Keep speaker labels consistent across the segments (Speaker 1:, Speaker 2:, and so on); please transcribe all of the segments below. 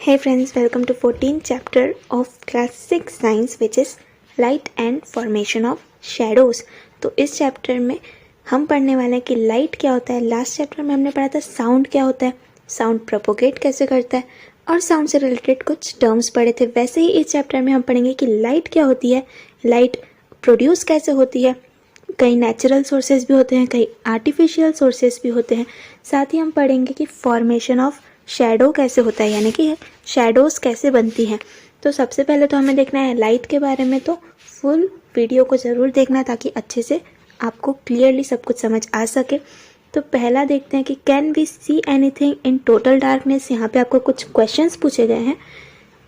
Speaker 1: Hey friends, welcome to 14th chapter of class 6 science which is light and formation of shadows। तो इस chapter में हम पढ़ने वाले हैं कि लाइट क्या होता है। लास्ट चैप्टर में हमने पढ़ा था साउंड क्या होता है, साउंड प्रोपोगेट कैसे करता है और साउंड से रिलेटेड कुछ टर्म्स पढ़े थे। वैसे ही इस चैप्टर में हम पढ़ेंगे कि लाइट क्या होती है, लाइट प्रोड्यूस कैसे होती है। कई नेचुरल सोर्सेज भी होते हैं, कई आर्टिफिशियल सोर्सेज भी होते हैं। साथ ही हम पढ़ेंगे कि फॉर्मेशन ऑफ शैडो कैसे होता है, यानी कि शैडोज़ कैसे बनती हैं। तो सबसे पहले तो हमें देखना है लाइट के बारे में, तो फुल वीडियो को ज़रूर देखना ताकि अच्छे से आपको क्लियरली सब कुछ समझ आ सके। तो पहला देखते हैं कि can we see anything in total darkness. यहाँ पे आपको कुछ क्वेश्चंस पूछे गए हैं,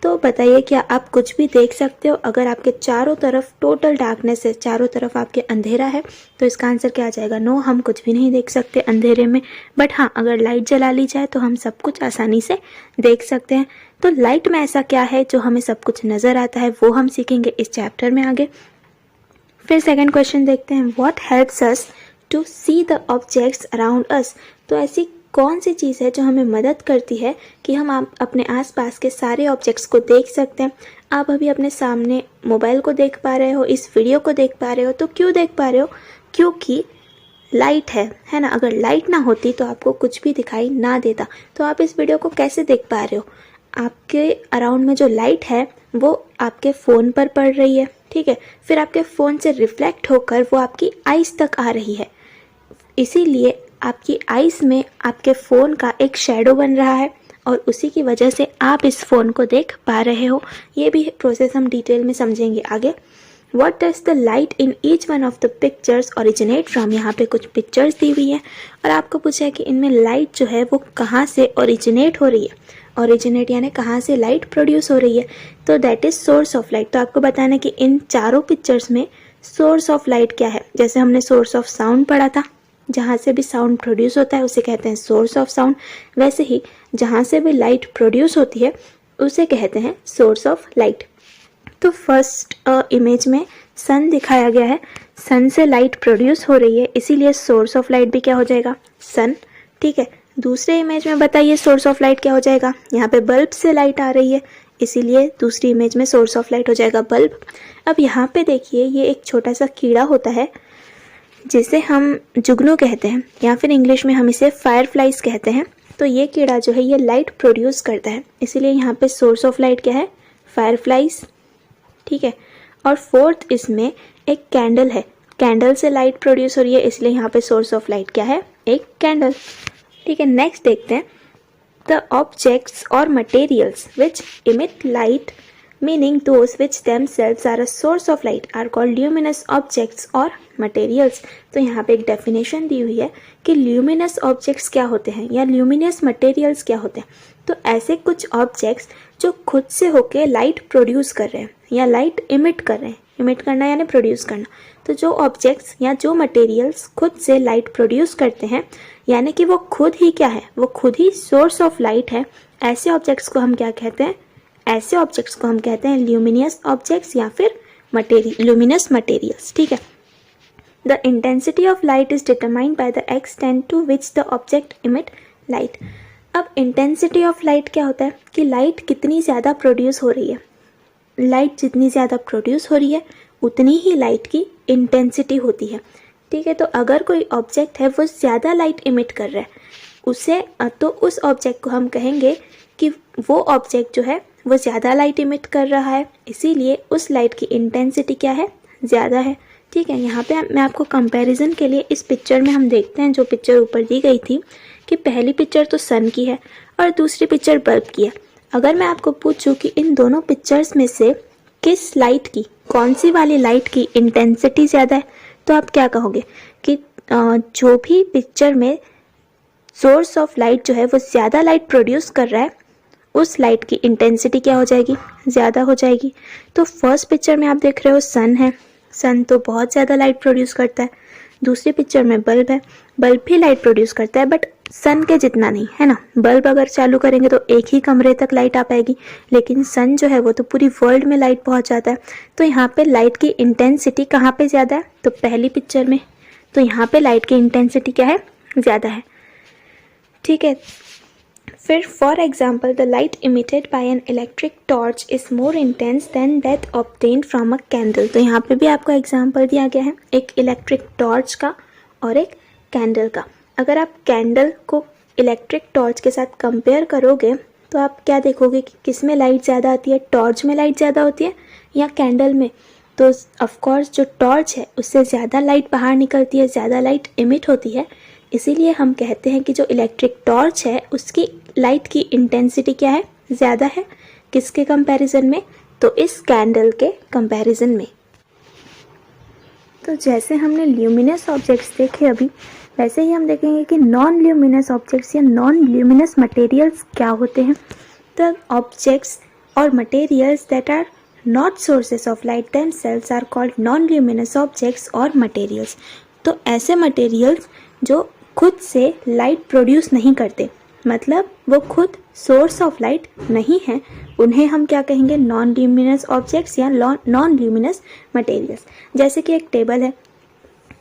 Speaker 1: तो बताइए क्या आप कुछ भी देख सकते हो अगर आपके चारों तरफ टोटल डार्कनेस है, चारों तरफ आपके अंधेरा है। तो इसका आंसर क्या आ जाएगा, नो, हम कुछ भी नहीं देख सकते अंधेरे में। बट हाँ, अगर लाइट जला ली जाए तो हम सब कुछ आसानी से देख सकते हैं। तो लाइट में ऐसा क्या है जो हमें सब कुछ नज़र आता है, वो हम सीखेंगे इस चैप्टर में आगे। फिर सेकेंड क्वेश्चन देखते हैं, what helps us to see the objects around us. तो ऐसी कौन सी चीज़ है जो हमें मदद करती है कि हम अपने आसपास के सारे ऑब्जेक्ट्स को देख सकते हैं। आप अभी अपने सामने मोबाइल को देख पा रहे हो, इस वीडियो को देख पा रहे हो, तो क्यों देख पा रहे हो, क्योंकि लाइट है ना। अगर लाइट ना होती तो आपको कुछ भी दिखाई ना देता। तो आप इस वीडियो को कैसे देख पा रहे हो, आपके अराउंड में जो लाइट है वो आपके फ़ोन पर पड़ रही है, ठीक है। फिर आपके फ़ोन से रिफ्लेक्ट होकर वो आपकी आइज़ तक आ रही है, इसीलिए आपकी आइज़ में आपके फ़ोन का एक शैडो बन रहा है और उसी की वजह से आप इस फ़ोन को देख पा रहे हो। ये भी प्रोसेस हम डिटेल में समझेंगे आगे। What does the light in each one of the pictures originate from। यहाँ पे कुछ पिक्चर्स दी हुई है और आपको पूछा है कि इनमें लाइट जो है वो कहाँ से ओरिजिनेट हो रही है। ओरिजिनेट यानी कहाँ से लाइट प्रोड्यूस हो रही है, तो that is source of light. तो आपको बताना है कि इन चारों पिक्चर्स में सोर्स ऑफ लाइट क्या है। जैसे हमने सोर्स ऑफ साउंड पढ़ा था, जहाँ से भी साउंड प्रोड्यूस होता है उसे कहते हैं सोर्स ऑफ साउंड। वैसे ही जहाँ से भी लाइट प्रोड्यूस होती है उसे कहते हैं सोर्स ऑफ लाइट। तो फर्स्ट इमेज में सन दिखाया गया है, सन से लाइट प्रोड्यूस हो रही है, इसीलिए सोर्स ऑफ लाइट भी क्या हो जाएगा, सन, ठीक है। दूसरे इमेज में बताइए सोर्स ऑफ लाइट क्या हो जाएगा। यहाँ पे बल्ब से लाइट आ रही है, इसीलिए दूसरी इमेज में सोर्स ऑफ लाइट हो जाएगा बल्ब। अब यहाँ पे देखिए, ये एक छोटा सा कीड़ा होता है जिसे हम जुगनू कहते हैं, या फिर इंग्लिश में हम इसे फायरफ्लाइज कहते हैं। तो ये कीड़ा जो है ये लाइट प्रोड्यूस करता है, इसीलिए यहाँ पे सोर्स ऑफ लाइट क्या है, फायरफ्लाइज, ठीक है। और फोर्थ इसमें एक कैंडल है, कैंडल से लाइट प्रोड्यूस हो रही है, इसलिए यहाँ पे सोर्स ऑफ लाइट क्या है, एक कैंडल, ठीक है। नेक्स्ट देखते हैं, द ऑब्जेक्ट्स और materials which emit light meaning those which themselves are a source of light are called luminous objects और materials। तो यहाँ पे एक डेफिनेशन दी हुई है कि luminous objects क्या होते हैं या luminous materials क्या होते हैं। तो ऐसे कुछ ऑब्जेक्ट्स जो खुद से होके लाइट प्रोड्यूस कर रहे हैं या लाइट इमिट कर रहे हैं, इमिट करना यानी प्रोड्यूस करना। तो जो ऑब्जेक्ट्स या जो मटेरियल्स खुद से लाइट प्रोड्यूस करते हैं, यानी कि वो खुद ही क्या है, वो खुद ही सोर्स ऑफ लाइट है, ऐसे ऑब्जेक्ट्स को हम क्या कहते हैं, ऐसे ऑब्जेक्ट्स को हम कहते हैं ल्यूमिनियस ऑब्जेक्ट्स या फिर ल्यूमिनस मटेरियल्स, ठीक है। The intensity of light is determined by the extent to which the object emit light. अब इंटेंसिटी ऑफ लाइट क्या होता है कि लाइट कितनी ज़्यादा प्रोड्यूस हो रही है। लाइट जितनी ज़्यादा प्रोड्यूस हो रही है उतनी ही लाइट की इंटेंसिटी होती है, ठीक है। तो अगर कोई ऑब्जेक्ट है वो ज़्यादा लाइट इमिट कर रहा है उसे, तो उस ऑब्जेक्ट को हम कहेंगे कि वो ऑब्जेक्ट जो है वो ज़्यादा लाइट इमिट कर रहा है, इसीलिए उस लाइट की इंटेंसिटी क्या है, ज़्यादा है, ठीक है। यहाँ पे मैं आपको कंपैरिजन के लिए इस पिक्चर में हम देखते हैं, जो पिक्चर ऊपर दी गई थी कि पहली पिक्चर तो सन की है और दूसरी पिक्चर बल्ब की है। अगर मैं आपको पूछूं कि इन दोनों पिक्चर्स में से किस लाइट की, कौन सी वाली लाइट की इंटेंसिटी ज़्यादा है, तो आप क्या कहोगे कि जो भी पिक्चर में सोर्स ऑफ लाइट जो है वो ज़्यादा लाइट प्रोड्यूस कर रहा है उस लाइट की इंटेंसिटी क्या हो जाएगी, ज़्यादा हो जाएगी। तो फर्स्ट पिक्चर में आप देख रहे हो सन है, सन तो बहुत ज़्यादा लाइट प्रोड्यूस करता है। दूसरी पिक्चर में बल्ब है, बल्ब भी लाइट प्रोड्यूस करता है बट सन के जितना नहीं, है ना। बल्ब अगर चालू करेंगे तो एक ही कमरे तक लाइट आ पाएगी, लेकिन सन जो है वो तो पूरी वर्ल्ड में लाइट पहुंच जाता है। तो यहाँ पे लाइट की इंटेंसिटी कहाँ पे ज़्यादा है, तो पहली पिक्चर में, तो यहाँ पे लाइट की इंटेंसिटी क्या है, ज़्यादा है, ठीक है। फिर for example the light emitted by an electric torch is more intense than that obtained from a candle. तो यहाँ पे भी आपको एग्जाम्पल दिया गया है एक इलेक्ट्रिक टॉर्च का और एक कैंडल का। अगर आप कैंडल को इलेक्ट्रिक टॉर्च के साथ कंपेयर करोगे तो आप क्या देखोगे कि किस में लाइट ज़्यादा आती है, टॉर्च में लाइट ज़्यादा होती है या कैंडल में। तो ऑफकोर्स जो टॉर्च है उससे ज़्यादा लाइट बाहर निकलती है, ज़्यादा लाइट इमिट होती है। इसीलिए हम कहते हैं कि जो इलेक्ट्रिक टॉर्च है उसकी लाइट की इंटेंसिटी क्या है, ज़्यादा है। किसके कंपैरिजन में, तो इस कैंडल के कंपैरिजन में। तो जैसे हमने ल्यूमिनस ऑब्जेक्ट्स देखे अभी, वैसे ही हम देखेंगे कि नॉन ल्यूमिनस ऑब्जेक्ट्स या नॉन ल्यूमिनस मटेरियल्स क्या होते हैं। द ऑब्जेक्ट्स और materials that are not sources of light themselves are called non luminous objects और मटेरियल्स। तो ऐसे मटेरियल्स जो खुद से लाइट प्रोड्यूस नहीं करते, मतलब वो खुद सोर्स ऑफ लाइट नहीं है, उन्हें हम क्या कहेंगे, नॉन ल्यूमिनस ऑब्जेक्ट्स या नॉन ल्यूमिनस मटेरियल्स। जैसे कि एक टेबल है,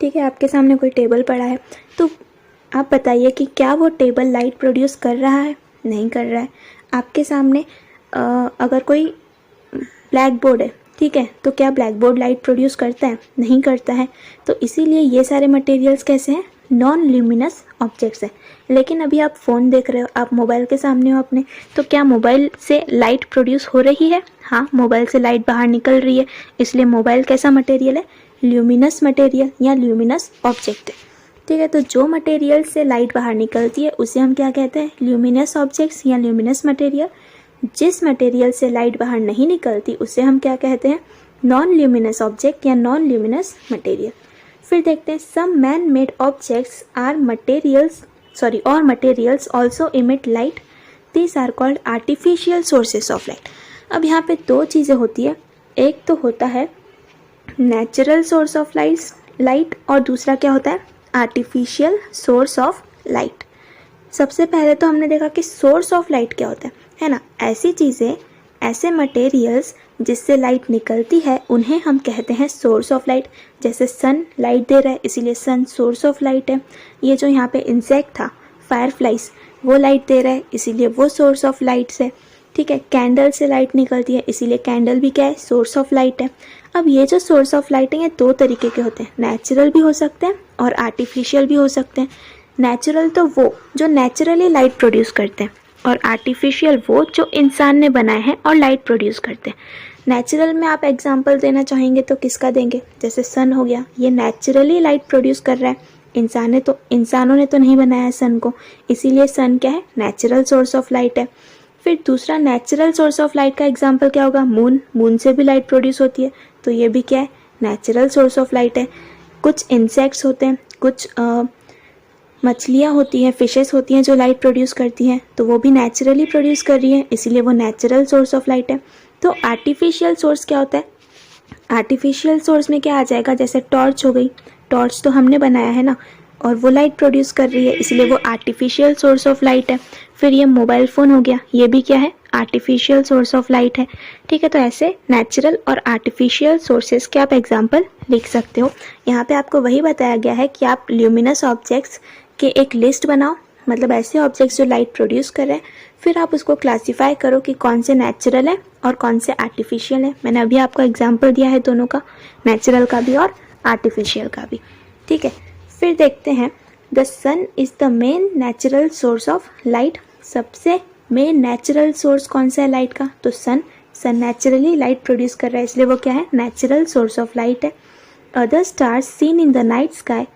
Speaker 1: ठीक है, आपके सामने कोई टेबल पड़ा है, तो आप बताइए कि क्या वो टेबल लाइट प्रोड्यूस कर रहा है, नहीं कर रहा है। आपके सामने अगर कोई ब्लैक बोर्ड है, ठीक है, तो क्या ब्लैक बोर्ड लाइट प्रोड्यूस करता है, नहीं करता है। तो इसीलिए ये सारे मटेरियल्स कैसे हैं, नॉन ल्यूमिनस ऑब्जेक्ट्स है। लेकिन अभी आप फ़ोन देख रहे हो, आप मोबाइल के सामने हो अपने, तो क्या मोबाइल से लाइट प्रोड्यूस हो रही है, हाँ मोबाइल से लाइट बाहर निकल रही है, इसलिए मोबाइल कैसा मटेरियल है, ल्यूमिनस मटेरियल या ल्यूमिनस ऑब्जेक्ट है। ठीक है, तो जो मटेरियल से लाइट बाहर निकलती है उसे हम क्या कहते हैं, ल्यूमिनस ऑब्जेक्ट्स या ल्यूमिनस मटेरियल। जिस मटेरियल से लाइट बाहर नहीं निकलती उसे हम क्या कहते हैं, नॉन ल्यूमिनस ऑब्जेक्ट या नॉन ल्यूमिनस मटेरियल। फिर देखते हैं some man made objects or materials also emit light, this are called artificial sources of light. अब यहाँ पे दो चीज़ें होती है, एक तो होता है नेचुरल सोर्स ऑफ लाइट और दूसरा क्या होता है, आर्टिफिशियल सोर्स ऑफ लाइट। सबसे पहले तो हमने देखा कि सोर्स ऑफ लाइट क्या होता है ना। ऐसी चीज़ें, ऐसे मटेरियल्स जिससे लाइट निकलती है उन्हें हम कहते हैं सोर्स ऑफ लाइट। जैसे सन लाइट दे रहा है इसीलिए सन सोर्स ऑफ लाइट है। ये जो यहाँ पे इंसेक्ट था फायरफ्लाइज, वो लाइट दे रहा है इसीलिए वो सोर्स ऑफ लाइट्स है। ठीक है, कैंडल से लाइट निकलती है इसीलिए कैंडल भी क्या है, सोर्स ऑफ लाइट है। अब ये जो सोर्स ऑफ लाइट है ये दो तरीके के होते हैं, नेचुरल भी हो सकते हैं और आर्टिफिशियल भी हो सकते हैं। नेचुरल तो वो जो नेचुरली लाइट प्रोड्यूस करते हैं और आर्टिफिशियल वो जो इंसान ने बनाए हैं और लाइट प्रोड्यूस करते हैं। नेचुरल में आप एग्जांपल देना चाहेंगे तो किसका देंगे, जैसे सन हो गया, ये नेचुरली लाइट प्रोड्यूस कर रहा है, इंसानों ने तो नहीं बनाया सन को, इसीलिए सन क्या है, नेचुरल सोर्स ऑफ लाइट है। फिर दूसरा नेचुरल सोर्स ऑफ लाइट का एग्जांपल क्या होगा, मून से भी लाइट प्रोड्यूस होती है, तो ये भी क्या है, नेचुरल सोर्स ऑफ लाइट है। कुछ इंसेक्ट्स होते हैं, कुछ मछलियाँ होती हैं, फिशेस होती हैं जो लाइट प्रोड्यूस करती हैं, तो वो भी नेचुरली प्रोड्यूस कर रही है इसीलिए वो नेचुरल सोर्स ऑफ लाइट है। तो आर्टिफिशियल सोर्स क्या होता है, आर्टिफिशियल सोर्स में क्या आ जाएगा, जैसे टॉर्च हो गई, टॉर्च तो हमने बनाया है ना और वो लाइट प्रोड्यूस कर रही है इसलिए वो आर्टिफिशियल सोर्स ऑफ लाइट है। फिर ये मोबाइल फ़ोन हो गया, ये भी क्या है, आर्टिफिशियल सोर्स ऑफ लाइट है। ठीक है, तो ऐसे नेचुरल और आर्टिफिशियल सोर्सेज के आप एग्जांपल लिख सकते हो। यहाँ पे आपको वही बताया गया है कि आप ल्यूमिनस ऑब्जेक्ट्स के एक लिस्ट बनाओ, मतलब ऐसे ऑब्जेक्ट्स जो लाइट प्रोड्यूस कर रहे हैं, फिर आप उसको क्लासीफाई करो कि कौन से नेचुरल है और कौन से आर्टिफिशियल है। मैंने अभी आपको एग्जांपल दिया है दोनों का, नेचुरल का भी और आर्टिफिशियल का भी। ठीक है, फिर देखते हैं the sun is the main natural source of light. सबसे मेन नेचुरल सोर्स कौन सा है लाइट का, तो सन नेचुरली लाइट प्रोड्यूस कर रहा है इसलिए वो क्या है, नेचुरल सोर्स ऑफ लाइट है। Other stars seen in the night sky,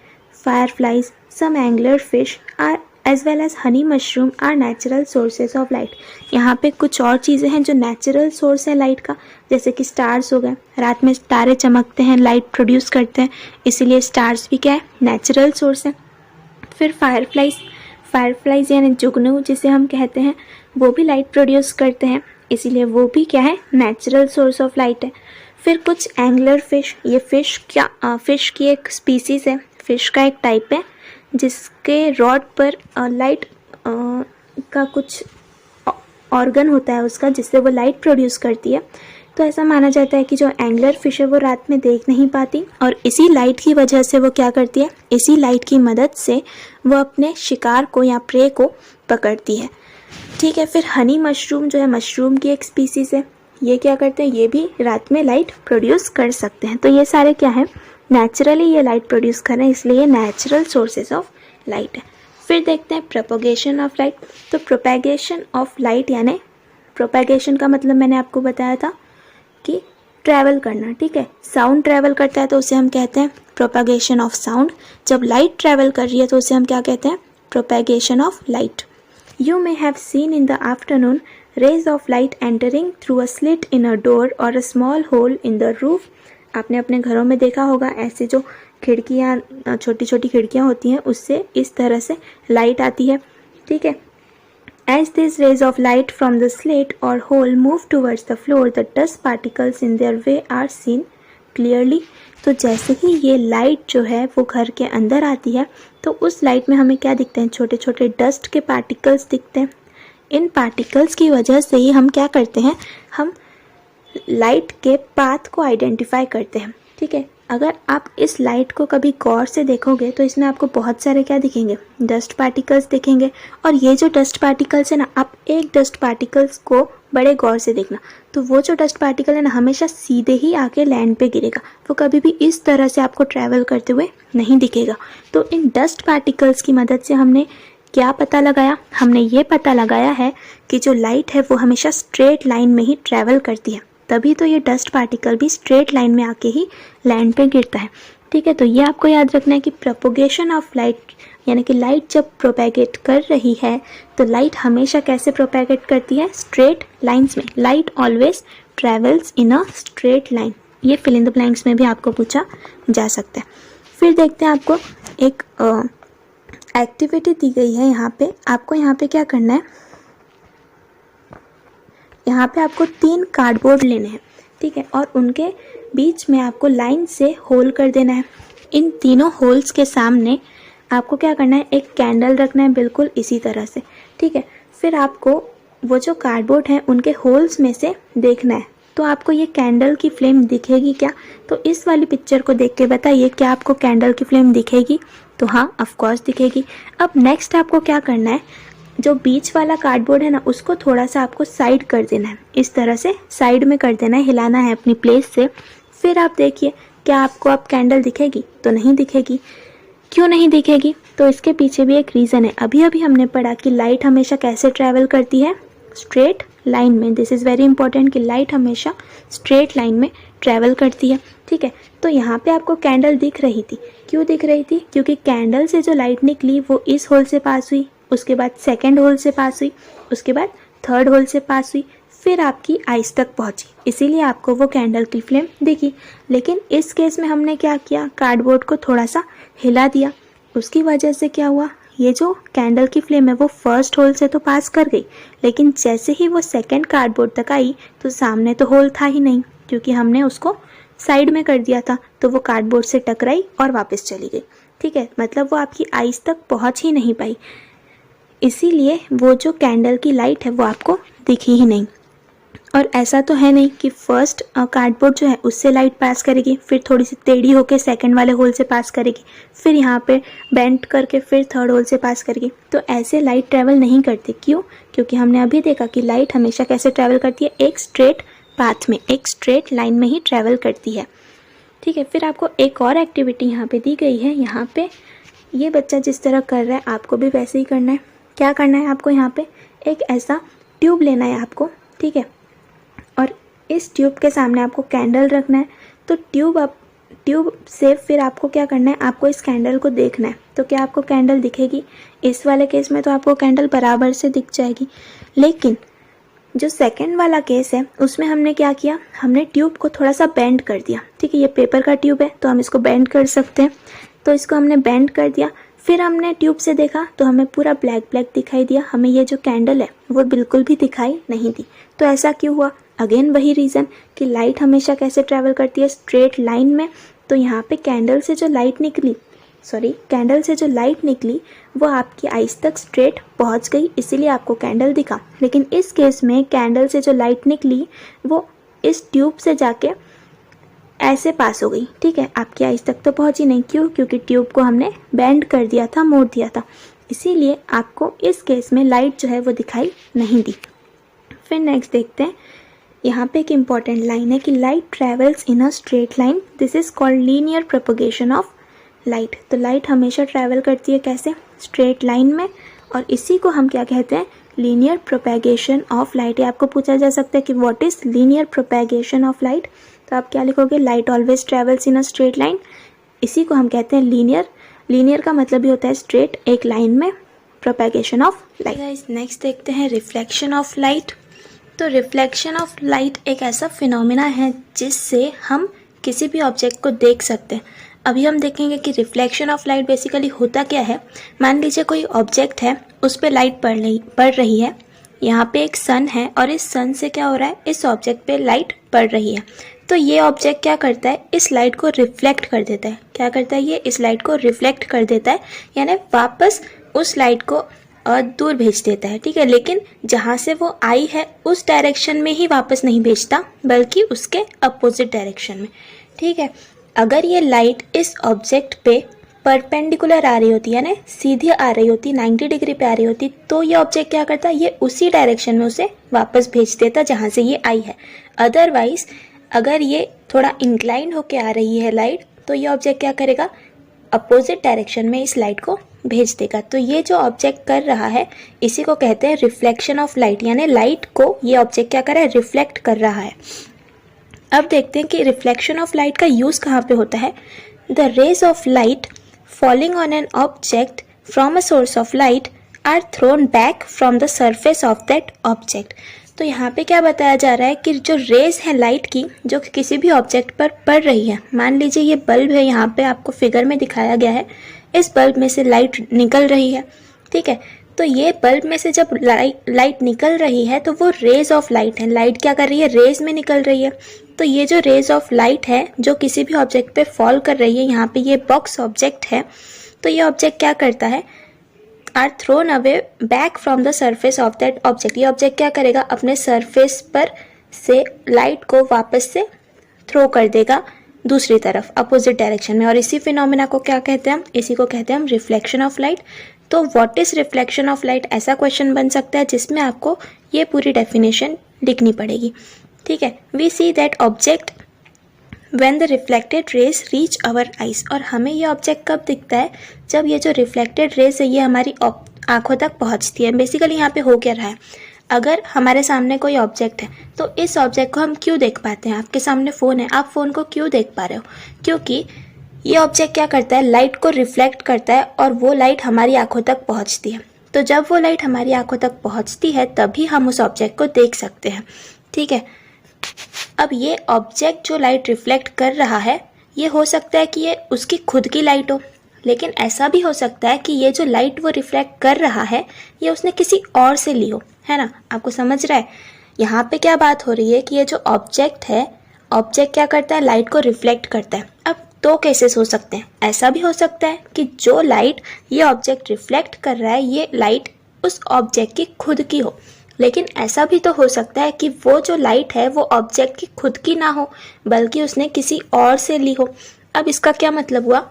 Speaker 1: fireflies, some angler fish are as well as honey mushroom are natural sources of light। यहाँ पे कुछ और चीज़ें हैं जो नेचुरल सोर्स है लाइट का, जैसे कि स्टार्स हो गए, रात में तारे चमकते हैं, लाइट प्रोड्यूस करते हैं इसीलिए स्टार्स भी क्या है, नेचुरल सोर्स है। फिर फायरफ्लाइज यानी जुगनू जिसे हम कहते हैं, वो भी लाइट प्रोड्यूस करते हैं इसीलिए वो भी क्या है, नेचुरल सोर्स ऑफ लाइट है। फिर कुछ एंगलर फिश, ये फिश की एक स्पीसीज़ है, फिश का एक टाइप है जिसके रॉड पर लाइट का कुछ ऑर्गन होता है उसका, जिससे वो लाइट प्रोड्यूस करती है। तो ऐसा माना जाता है कि जो एंगलर फिश है वो रात में देख नहीं पाती और इसी लाइट की वजह से वो क्या करती है, इसी लाइट की मदद से वो अपने शिकार को या प्रे को पकड़ती है। ठीक है, फिर हनी मशरूम जो है मशरूम की एक स्पीसीज है, ये क्या करते हैं, ये भी रात में लाइट प्रोड्यूस कर सकते हैं। तो ये सारे क्या है, नेचुरली ये लाइट प्रोड्यूस कर रहे हैं, इसलिए ये नेचुरल सोर्सेज ऑफ लाइट है। फिर देखते हैं प्रोपोगेशन ऑफ लाइट। तो प्रोपेगेशन ऑफ लाइट यानी प्रोपेगेशन का मतलब मैंने आपको बताया था कि ट्रैवल करना, ठीक है। साउंड ट्रैवल करता है तो उसे हम कहते हैं प्रोपेगेशन ऑफ साउंड। जब लाइट ट्रैवल कर रही है तो उसे हम क्या कहते हैं, propagation of light. You may have seen in the afternoon rays of light entering through a slit in a door or a small hole in the roof. आपने अपने घरों में देखा होगा ऐसे जो खिड़कियाँ, छोटी छोटी खिड़कियाँ होती हैं, उससे इस तरह से लाइट आती है, ठीक है। As these rays of light from the slit or hole move towards the floor, the dust particles in their way are seen clearly. तो जैसे ही ये लाइट जो है वो घर के अंदर आती है तो उस लाइट में हमें क्या दिखते हैं, छोटे छोटे डस्ट के पार्टिकल्स दिखते हैं। इन पार्टिकल्स की वजह से ही हम क्या करते हैं, हम लाइट के पाथ को आइडेंटिफाई करते हैं, ठीक है। अगर आप इस लाइट को कभी गौर से देखोगे तो इसमें आपको बहुत सारे क्या दिखेंगे, डस्ट पार्टिकल्स दिखेंगे। और ये जो डस्ट पार्टिकल्स है ना, आप एक डस्ट पार्टिकल्स को बड़े गौर से देखना, तो वो जो डस्ट पार्टिकल है ना हमेशा सीधे ही आके लैंड पे गिरेगा, वो कभी भी इस तरह से आपको ट्रैवल करते हुए नहीं दिखेगा। तो इन डस्ट पार्टिकल्स की मदद से हमने क्या पता लगाया, हमने ये पता लगाया है कि जो लाइट है वो हमेशा स्ट्रेट लाइन में ही ट्रैवल करती है, तभी तो ये डस्ट पार्टिकल भी स्ट्रेट लाइन में आके ही लैंड पे गिरता है, ठीक है। तो ये आपको याद रखना है कि प्रोपोगेशन ऑफ लाइट यानी कि लाइट जब प्रोपेगेट कर रही है तो लाइट हमेशा कैसे प्रोपेगेट करती है, स्ट्रेट लाइंस में। Light always travels in a straight line. ये फिल इन द ब्लैंक्स में भी आपको पूछा जा सकता है। फिर देखते हैं, आपको एक एक्टिविटी दी गई है यहाँ पे। आपको यहाँ पे क्या करना है, यहाँ पे आपको 3 कार्डबोर्ड लेने हैं, ठीक है, और उनके बीच में आपको लाइन से होल कर देना है। इन तीनों होल्स के सामने आपको क्या करना है, एक कैंडल रखना है, बिल्कुल इसी तरह से, ठीक है। फिर आपको वो जो कार्डबोर्ड है उनके होल्स में से देखना है, तो आपको ये कैंडल की फ्लेम दिखेगी क्या। तो इस वाली पिक्चर को देख के बताइए क्या आपको कैंडल की फ्लेम दिखेगी, तो हाँ ऑफ कोर्स दिखेगी। अब नेक्स्ट आपको क्या करना है, जो बीच वाला कार्डबोर्ड है ना उसको थोड़ा सा आपको साइड कर देना है, इस तरह से साइड में कर देना है, हिलाना है अपनी प्लेस से। फिर आप देखिए क्या आपको अब कैंडल दिखेगी, तो नहीं दिखेगी। क्यों नहीं दिखेगी, तो इसके पीछे भी एक रीज़न है। अभी अभी हमने पढ़ा कि लाइट हमेशा कैसे ट्रैवल करती है, स्ट्रेट लाइन में। दिस इज़ वेरी इंपॉर्टेंट कि लाइट हमेशा स्ट्रेट लाइन में ट्रैवल करती है, ठीक है। तो यहाँ पे आपको कैंडल दिख रही थी, क्यों दिख रही थी, क्योंकि कैंडल से जो लाइट निकली वो इस होल से पास हुई, उसके बाद सेकेंड होल से पास हुई, उसके बाद थर्ड होल से पास हुई, फिर आपकी आइस तक पहुंची, इसीलिए आपको वो कैंडल की फ्लेम दिखी। लेकिन इस केस में हमने क्या किया, कार्डबोर्ड को थोड़ा सा हिला दिया, उसकी वजह से क्या हुआ, ये जो कैंडल की फ्लेम है वो फर्स्ट होल से तो पास कर गई, लेकिन जैसे ही वो सेकेंड कार्डबोर्ड तक आई तो सामने तो होल था ही नहीं, क्योंकि हमने उसको साइड में कर दिया था, तो वो कार्डबोर्ड से टकराई और वापस चली गई, ठीक है। मतलब वो आपकी आइस तक पहुंच ही नहीं पाई, इसीलिए वो जो कैंडल की लाइट है वो आपको दिखी ही नहीं। और ऐसा तो है नहीं कि फर्स्ट कार्डबोर्ड जो है उससे लाइट पास करेगी, फिर थोड़ी सी टेढ़ी होकर सेकंड वाले होल से पास करेगी, फिर यहाँ पे बेंड करके फिर थर्ड होल से पास करेगी, तो ऐसे लाइट ट्रैवल नहीं करती। क्यों, क्योंकि हमने अभी देखा कि लाइट हमेशा कैसे ट्रैवल करती है, एक स्ट्रेट पाथ में, एक स्ट्रेट लाइन में ही ट्रैवल करती है, ठीक है। फिर आपको एक और एक्टिविटी यहाँ पे दी गई है। यहाँ पे ये बच्चा जिस तरह कर रहा है आपको भी वैसे ही करना है। क्या करना है, आपको यहाँ पे एक ऐसा ट्यूब लेना है आपको, ठीक है, और इस ट्यूब के सामने आपको कैंडल रखना है। तो ट्यूब से फिर आपको क्या करना है, आपको इस कैंडल को देखना है। तो क्या आपको कैंडल दिखेगी, इस वाले केस में तो आपको कैंडल बराबर से दिख जाएगी, लेकिन जो सेकंड वाला केस है उसमें हमने क्या किया, हमने ट्यूब को थोड़ा सा बेंड कर दिया, ठीक है। ये पेपर का ट्यूब है तो हम इसको बेंड कर सकते हैं, तो इसको हमने बेंड कर दिया। फिर हमने ट्यूब से देखा तो हमें पूरा ब्लैक ब्लैक दिखाई दिया, हमें ये जो कैंडल है वो बिल्कुल भी दिखाई नहीं दी। तो ऐसा क्यों हुआ, अगेन वही रीज़न कि लाइट हमेशा कैसे ट्रैवल करती है, स्ट्रेट लाइन में। तो यहाँ पे कैंडल से जो लाइट निकली वो आपकी आइस तक स्ट्रेट पहुँच गई, इसीलिए आपको कैंडल दिखा। लेकिन इस केस में कैंडल से जो लाइट निकली वो इस ट्यूब से जाके ऐसे पास हो गई, ठीक है, आपकी आइस तक तो पहुंची नहीं। क्यों, क्योंकि ट्यूब को हमने बेंड कर दिया था, मोड़ दिया था। इसीलिए आपको इस केस में लाइट जो है वो दिखाई नहीं दी। फिर नेक्स्ट देखते हैं, यहाँ पे एक इम्पॉर्टेंट लाइन है कि light travels in a straight line, this is called linear propagation of light. तो लाइट हमेशा ट्रैवल करती है कैसे? स्ट्रेट लाइन में, और इसी को हम क्या कहते हैं? Linear propagation of light. ये आपको पूछा जा सकता है कि what is linear propagation of light, तो आप क्या लिखोगे? Light always travels in a straight line, इसी को हम कहते हैं लीनियर। लीनियर का मतलब ही होता है स्ट्रेट, एक लाइन में प्रोपगेशन ऑफ लाइट। नेक्स्ट देखते हैं रिफ्लेक्शन ऑफ लाइट। तो रिफ्लेक्शन ऑफ लाइट एक ऐसा फिनोमेना है जिससे हम किसी भी ऑब्जेक्ट को देख सकते हैं। अभी हम देखेंगे कि रिफ्लेक्शन ऑफ लाइट बेसिकली होता क्या है। मान लीजिए कोई ऑब्जेक्ट है, उस पर लाइट पड़ रही है, यहाँ पे एक सन है और इस सन से क्या हो रहा है? इस ऑब्जेक्ट पे लाइट पड़ रही है। तो ये ऑब्जेक्ट क्या करता है? इस लाइट को रिफ्लेक्ट कर देता है। क्या करता है ये? इस लाइट को रिफ्लेक्ट कर देता है, यानी वापस उस लाइट को दूर भेज देता है, ठीक है। लेकिन जहाँ से वो आई है उस डायरेक्शन में ही वापस नहीं भेजता, बल्कि उसके अपोजिट डायरेक्शन में, ठीक है। अगर ये लाइट इस ऑब्जेक्ट पे परपेंडिकुलर आ रही होती है, यानी सीधी आ रही होती, 90 डिग्री पे आ रही होती, तो ये ऑब्जेक्ट क्या करता है? ये उसी डायरेक्शन में उसे वापस भेज देता जहाँ से ये आई है। अदरवाइज अगर ये थोड़ा इंक्लाइन होके आ रही है लाइट, तो ये ऑब्जेक्ट क्या करेगा? अपोजिट डायरेक्शन में इस लाइट को भेज देगा। तो ये जो ऑब्जेक्ट कर रहा है इसी को कहते हैं रिफ्लेक्शन ऑफ लाइट, यानी लाइट को ये ऑब्जेक्ट क्या कर रहा है? रिफ्लेक्ट कर रहा है। अब देखते हैं कि रिफ्लेक्शन ऑफ लाइट का यूज कहाँ पे होता है। The rays of light falling on an object from a source of light are thrown back from the surface of that object. तो यहाँ पे क्या बताया जा रहा है कि जो रेज है लाइट की, जो किसी भी ऑब्जेक्ट पर पड़ रही है, मान लीजिए ये बल्ब है, यहाँ पे आपको फिगर में दिखाया गया है, इस बल्ब में से लाइट निकल रही है, ठीक है। तो ये बल्ब में से जब लाइट निकल रही है तो वो रेज ऑफ लाइट है। लाइट क्या कर रही है? रेज में निकल रही है। तो ये जो रेज ऑफ लाइट है जो किसी भी ऑब्जेक्ट पे फॉल कर रही है, यहाँ पे ये बॉक्स ऑब्जेक्ट है, तो ये ऑब्जेक्ट क्या करता है? Are thrown away back from the surface of that object. ये ऑब्जेक्ट क्या करेगा? अपने सरफेस पर से लाइट को वापस से थ्रो कर देगा दूसरी तरफ, अपोजिट डायरेक्शन में। और इसी फिनोमेना को क्या कहते हैं हम? इसी को कहते हैं हम रिफ्लेक्शन ऑफ लाइट। तो what is reflection of light, ऐसा क्वेश्चन बन सकता है जिसमें आपको ये पूरी डेफिनेशन लिखनी पड़ेगी, ठीक है। We see that object when the reflected rays reach our eyes. और हमें ये ऑब्जेक्ट कब दिखता है? जब ये जो रिफ्लेक्टेड रेज है ये हमारी आंखों तक पहुंचती है। बेसिकली यहाँ पे हो क्या रहा है, अगर हमारे सामने कोई ऑब्जेक्ट है तो इस ऑब्जेक्ट को हम क्यों देख पाते हैं? आपके सामने फ़ोन है, आप फ़ोन को क्यों देख पा रहे हो? क्योंकि ये ऑब्जेक्ट क्या करता है? लाइट को रिफ्लेक्ट करता है और वो लाइट हमारी आंखों तक पहुंचती है। तो जब वो लाइट हमारी आंखों तक पहुंचती है तभी हम उस ऑब्जेक्ट को देख सकते हैं, ठीक है। अब ये ऑब्जेक्ट जो लाइट रिफ्लेक्ट कर रहा है, ये हो सकता है कि ये उसकी खुद की लाइट हो, लेकिन ऐसा भी हो सकता है कि ये जो लाइट वो रिफ्लेक्ट कर रहा है ये उसने किसी और से ली हो, है ना। आपको समझ रहा है? यहाँ पे क्या बात हो रही है कि ये जो ऑब्जेक्ट है, ऑब्जेक्ट क्या करता है? लाइट को रिफ्लेक्ट करता है। अब दो केसेस हो सकते हैं। ऐसा भी हो सकता है कि जो लाइट ये ऑब्जेक्ट रिफ्लेक्ट कर रहा है ये लाइट उस ऑब्जेक्ट की खुद की हो, लेकिन ऐसा भी तो हो सकता है कि वो जो लाइट है वो ऑब्जेक्ट की खुद की ना हो, बल्कि उसने किसी और से ली हो। अब इसका क्या मतलब हुआ?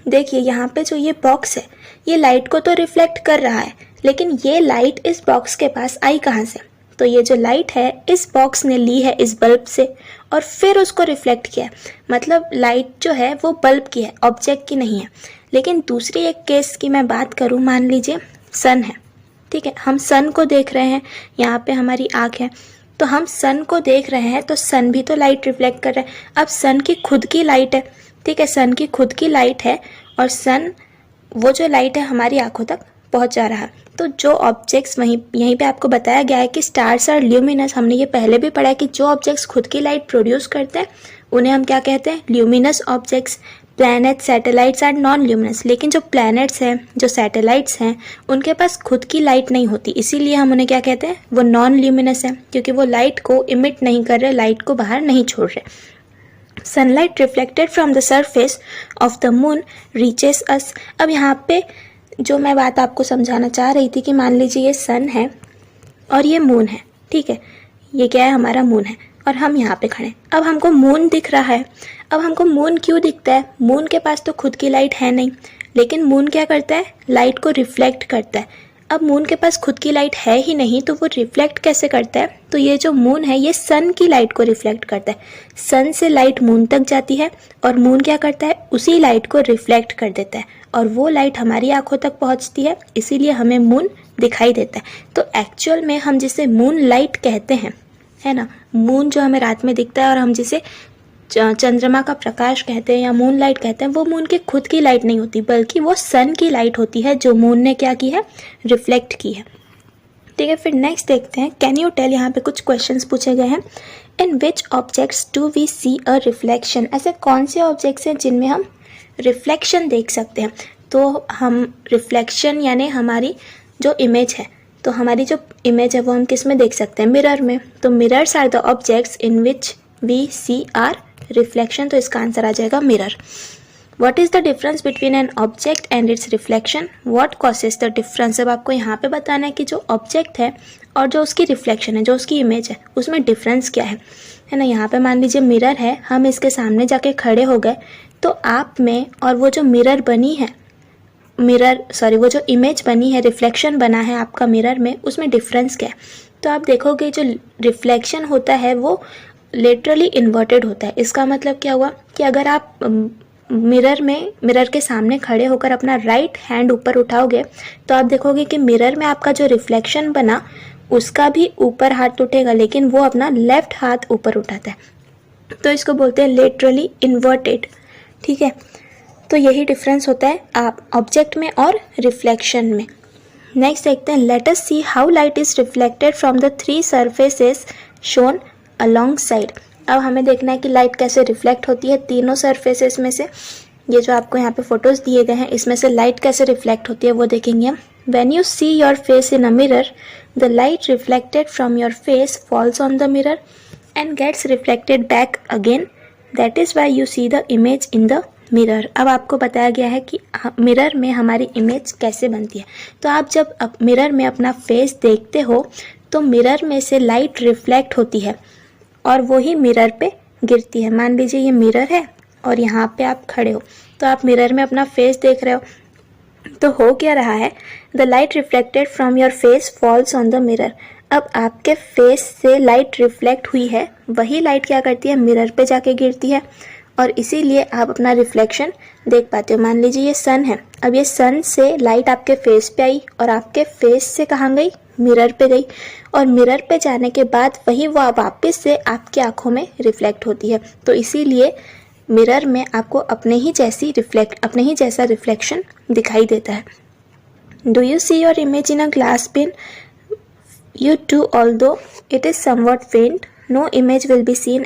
Speaker 1: देखिए यहाँ पे जो ये बॉक्स है ये लाइट को तो रिफ्लेक्ट कर रहा है, लेकिन ये लाइट इस बॉक्स के पास आई कहाँ से? तो ये जो लाइट है इस बॉक्स ने ली है इस बल्ब से और फिर उसको रिफ्लेक्ट किया है। मतलब लाइट जो है वो बल्ब की है, ऑब्जेक्ट की नहीं है। लेकिन दूसरी एक केस की मैं बात करूँ, मान लीजिए सन है, ठीक है। हम सन को देख रहे हैं, यहाँ पे हमारी आँख है, तो हम सन को देख रहे हैं तो सन भी तो लाइट रिफ्लेक्ट कर रहा है। अब सन की खुद की लाइट है, ठीक है, सन की खुद की लाइट है और सन वो जो लाइट है हमारी आंखों तक पहुंचा रहा है। तो जो ऑब्जेक्ट्स यहीं पे आपको बताया गया है कि स्टार्स आर ल्यूमिनस। हमने ये पहले भी पढ़ा है कि जो ऑब्जेक्ट्स खुद की लाइट प्रोड्यूस करते हैं उन्हें हम क्या कहते हैं? Luminous objects. Planet satellites are non luminous. लेकिन जो प्लैनेट्स हैं, जो सैटेलाइट्स हैं, उनके पास खुद की लाइट नहीं होती, इसीलिए हम उन्हें क्या कहते हैं? वो नॉन ल्यूमिनस है, क्योंकि वो लाइट को इमिट नहीं कर रहे, लाइट को बाहर नहीं छोड़ रहे। Sunlight reflected from the surface of the moon reaches us. अब यहाँ पे जो मैं बात आपको समझाना चाह रही थी कि मान लीजिए ये सन है और ये मून है, ठीक है, ये क्या है? हमारा मून है और हम यहाँ पे खड़े। अब हमको मून दिख रहा है। अब हमको मून क्यों दिखता है? मून के पास तो खुद की लाइट है नहीं, लेकिन मून क्या करता है, लाइट को रिफ्लेक्ट करता है। अब मून के पास खुद की लाइट है ही नहीं, तो वो रिफ्लेक्ट कैसे करता है, तो ये जो मून है ये सन की लाइट को रिफ्लेक्ट करता है। सन से लाइट मून तक जाती है और मून क्या करता है, उसी लाइट को रिफ्लेक्ट कर देता है और वो लाइट हमारी आंखों तक पहुंचती है, इसीलिए हमें मून दिखाई देता है। तो एक्चुअल में हम जिसे मून लाइट कहते हैं, है ना, मून जो हमें रात में दिखता है और हम जिसे चंद्रमा का प्रकाश कहते हैं या मून लाइट कहते हैं, वो मून की खुद की लाइट नहीं होती, बल्कि वो सन की लाइट होती है जो मून ने क्या की है, रिफ्लेक्ट की है। ठीक है, फिर नेक्स्ट देखते हैं, कैन यू टेल, यहाँ पे कुछ क्वेश्चंस पूछे गए हैं। In which objects do we see a reflection, ऐसे कौन से ऑब्जेक्ट्स हैं जिनमें हम रिफ्लेक्शन देख सकते हैं। तो हम रिफ्लेक्शन यानी हमारी जो इमेज है, तो हमारी जो इमेज है वो हम किस में देख सकते हैं, मिरर में। तो mirrors are the objects in which we see are reflection, तो इसका आंसर आ जाएगा mirror. What is the difference between an object and its reflection? What causes the difference? अब आपको यहाँ पे बताना है कि जो ऑब्जेक्ट है और जो उसकी रिफ्लेक्शन है, जो उसकी इमेज है, उसमें डिफरेंस क्या है ना। यहाँ पे मान लीजिए मिरर है, हम इसके सामने जाके खड़े हो गए, तो आप में और वो जो मिरर बनी है, वो जो इमेज बनी है, रिफ्लेक्शन बना है आपका मिरर में, उसमें डिफरेंस क्या है। तो आप देखोगे जो रिफ्लेक्शन होता है वो लेटरली इन्वर्टेड होता है। इसका मतलब क्या हुआ कि अगर आप मिरर के सामने खड़े होकर अपना राइट हैंड ऊपर उठाओगे, तो आप देखोगे कि मिरर में आपका जो रिफ्लेक्शन बना उसका भी ऊपर हाथ उठेगा, लेकिन वो अपना लेफ्ट हाथ ऊपर उठाता है। तो इसको बोलते हैं लेटरली इन्वर्टेड। ठीक है, तो यही डिफरेंस होता है आप ऑब्जेक्ट में और रिफ्लेक्शन में। नेक्स्ट देखते हैं, let us see how light is reflected from the 3 surfaces shown along side. अब हमें देखना है कि लाइट कैसे रिफ्लेक्ट होती है तीनों सरफेसेस में से। ये जो आपको यहाँ पे फोटोज दिए गए हैं, इसमें से लाइट कैसे रिफ्लेक्ट होती है वो देखेंगे हम। When you see your face in a mirror, the light reflected from your face falls on the mirror and gets reflected back again, that is why you see the image in the mirror. अब आपको बताया गया है कि mirror में हमारी image कैसे बनती है। तो आप जब मिरर में अपना फेस देखते हो, तो मिरर में से लाइट रिफ्लेक्ट होती है और वो ही मिरर पे गिरती है। मान लीजिए ये मिरर है और यहाँ पे आप खड़े हो, तो आप मिरर में अपना फेस देख रहे हो, तो हो क्या रहा है, the light reflected from your face falls on the mirror. अब आपके फेस से लाइट रिफ्लेक्ट हुई है, वही लाइट क्या करती है, मिरर पे जाके गिरती है और इसीलिए आप अपना रिफ्लेक्शन देख पाते हो। मान लीजिए ये सन है, अब ये सन से लाइट आपके फेस पे आई और आपके फेस से कहाँ गई, मिरर पे गई, और मिरर पे जाने के बाद वही वो वापस से आपकी आंखों में रिफ्लेक्ट होती है। तो इसीलिए मिरर में आपको अपने ही जैसा रिफ्लेक्शन दिखाई देता है। Do you see your image in a glass pen? You do, although it is somewhat faint, no image will be seen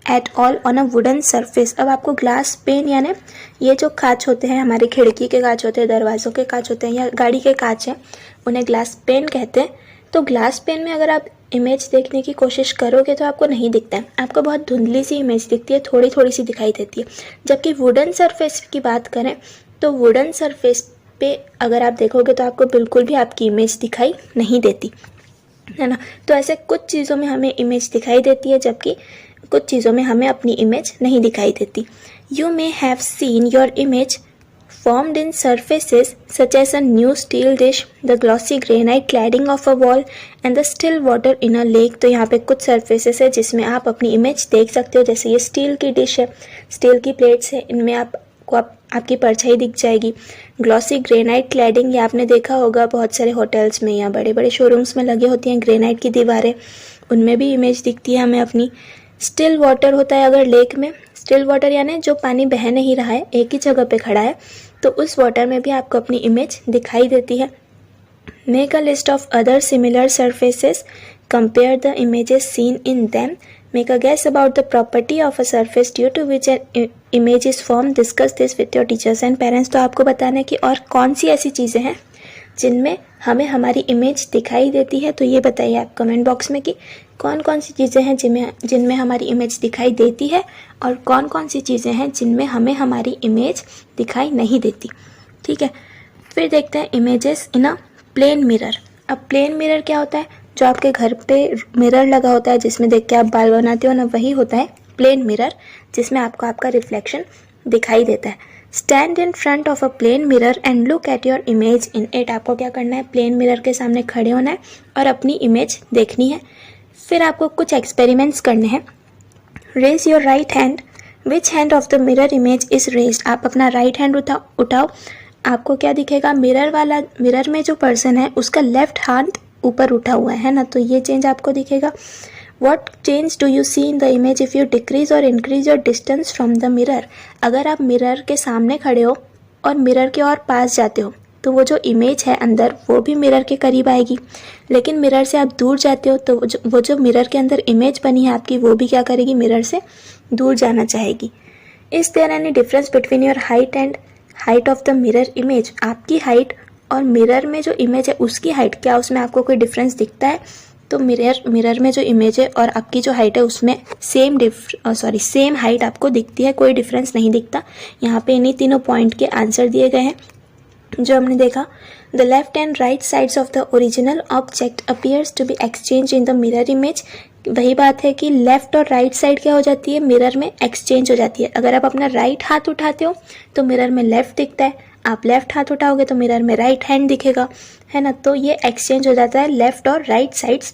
Speaker 1: at all on a wooden surface। अब आपको ग्लास पेन यानी ये जो कांच होते हैं, हमारी खिड़की के कांच होते हैं, दरवाज़ों के कांच होते हैं या गाड़ी के कांच हैं, उन्हें ग्लास पेन कहते हैं। तो ग्लास पेन में अगर आप इमेज देखने की कोशिश करोगे तो आपको नहीं दिखता है, आपको बहुत धुंधली सी इमेज दिखती है, थोड़ी थोड़ी सी दिखाई देती है। जबकि वुडन सरफेस की बात करें तो वुडन सरफेस पे अगर आप देखोगे तो आपको बिल्कुल भी आपकी इमेज दिखाई नहीं देती, है ना। तो ऐसे कुछ चीज़ों में हमें इमेज दिखाई देती है, जबकि कुछ चीज़ों में हमें अपनी इमेज नहीं दिखाई देती। You may have seen your image formed in surfaces such as a new steel dish, the glossy granite cladding of a wall and the still water in a lake। तो यहाँ पे कुछ surfaces है जिसमें आप अपनी इमेज देख सकते हो, जैसे ये स्टील की डिश है, स्टील की प्लेट्स है, इनमें आपकी परछाई दिख जाएगी। ग्लॉसी ग्रेनाइट क्लैडिंग, ये आपने देखा होगा बहुत सारे होटल्स में या बड़े बड़े शोरूम्स में लगे होती हैं ग्रेनाइट की दीवारें, उनमें भी इमेज दिखती है हमें अपनी। स्टिल वाटर होता है अगर लेक में, स्टिल वाटर यानी जो पानी बह नहीं रहा है, एक ही जगह पे खड़ा है, तो उस वाटर में भी आपको अपनी इमेज दिखाई देती है। Make a list of other similar surfaces, compare the images seen in them, make a guess about the property of a surface due to which an image is form, discuss this with your teachers and parents. तो आपको बताना है कि और कौन सी ऐसी चीज़ें हैं जिनमें हमें हमारी इमेज दिखाई देती है। तो ये बताइए आप कमेंट बॉक्स में कि कौन कौन सी चीज़ें हैं जिनमें हमारी इमेज दिखाई देती है और कौन कौन सी चीज़ें हैं जिनमें हमें हमारी इमेज दिखाई नहीं देती। ठीक है, फिर देखते हैं images in a plane mirror. अब प्लेन मिरर क्या होता है, जो आपके घर पे मिरर लगा होता है जिसमें देख के आप बाल बनाते हो ना, वही होता है प्लेन मिरर, जिसमें आपको आपका रिफ्लेक्शन दिखाई देता है। Stand in front of a plane mirror and look at your image in it. आपको क्या करना है, प्लेन मिरर के सामने खड़े होना है और अपनी इमेज देखनी है। फिर आपको कुछ एक्सपेरिमेंट्स करने हैं। Raise your right hand, which hand of the mirror image is raised. आप अपना राइट हैंड उठाओ, आपको क्या दिखेगा, मिरर में जो पर्सन है उसका लेफ्ट हाथ ऊपर उठा हुआ है ना, तो ये चेंज आपको दिखेगा। What change do you see in the image if you decrease or increase your distance from the mirror? अगर आप मिरर के सामने खड़े हो और मिरर के और पास जाते हो तो वो जो इमेज है अंदर वो भी मिरर के करीब आएगी, लेकिन मिरर से आप दूर जाते हो तो वो जो मिरर के अंदर इमेज बनी है आपकी वो भी क्या करेगी, मिरर से दूर जाना चाहेगी। Is there any difference between your height and height of the mirror image? आपकी हाइट और मिरर में जो इमेज है उसकी हाइट, क्या उसमें आपको कोई डिफरेंस दिखता है? तो मिरर में जो इमेज है और आपकी जो हाइट है उसमें सेम हाइट आपको दिखती है, कोई डिफरेंस नहीं दिखता। यहाँ पे इन्हीं तीनों पॉइंट के आंसर दिए गए हैं जो हमने देखा। The left and right sides of the original object appears to be exchange in the mirror image. वही बात है कि लेफ्ट और राइट साइड क्या हो जाती है, मिरर में एक्सचेंज हो जाती है। अगर आप अपना राइट हाथ उठाते हो तो मिरर में लेफ्ट दिखता है, आप लेफ्ट हाथ उठाओगे तो मिरर में राइट हैंड दिखेगा, है ना। तो ये एक्सचेंज हो जाता है लेफ्ट और right sides.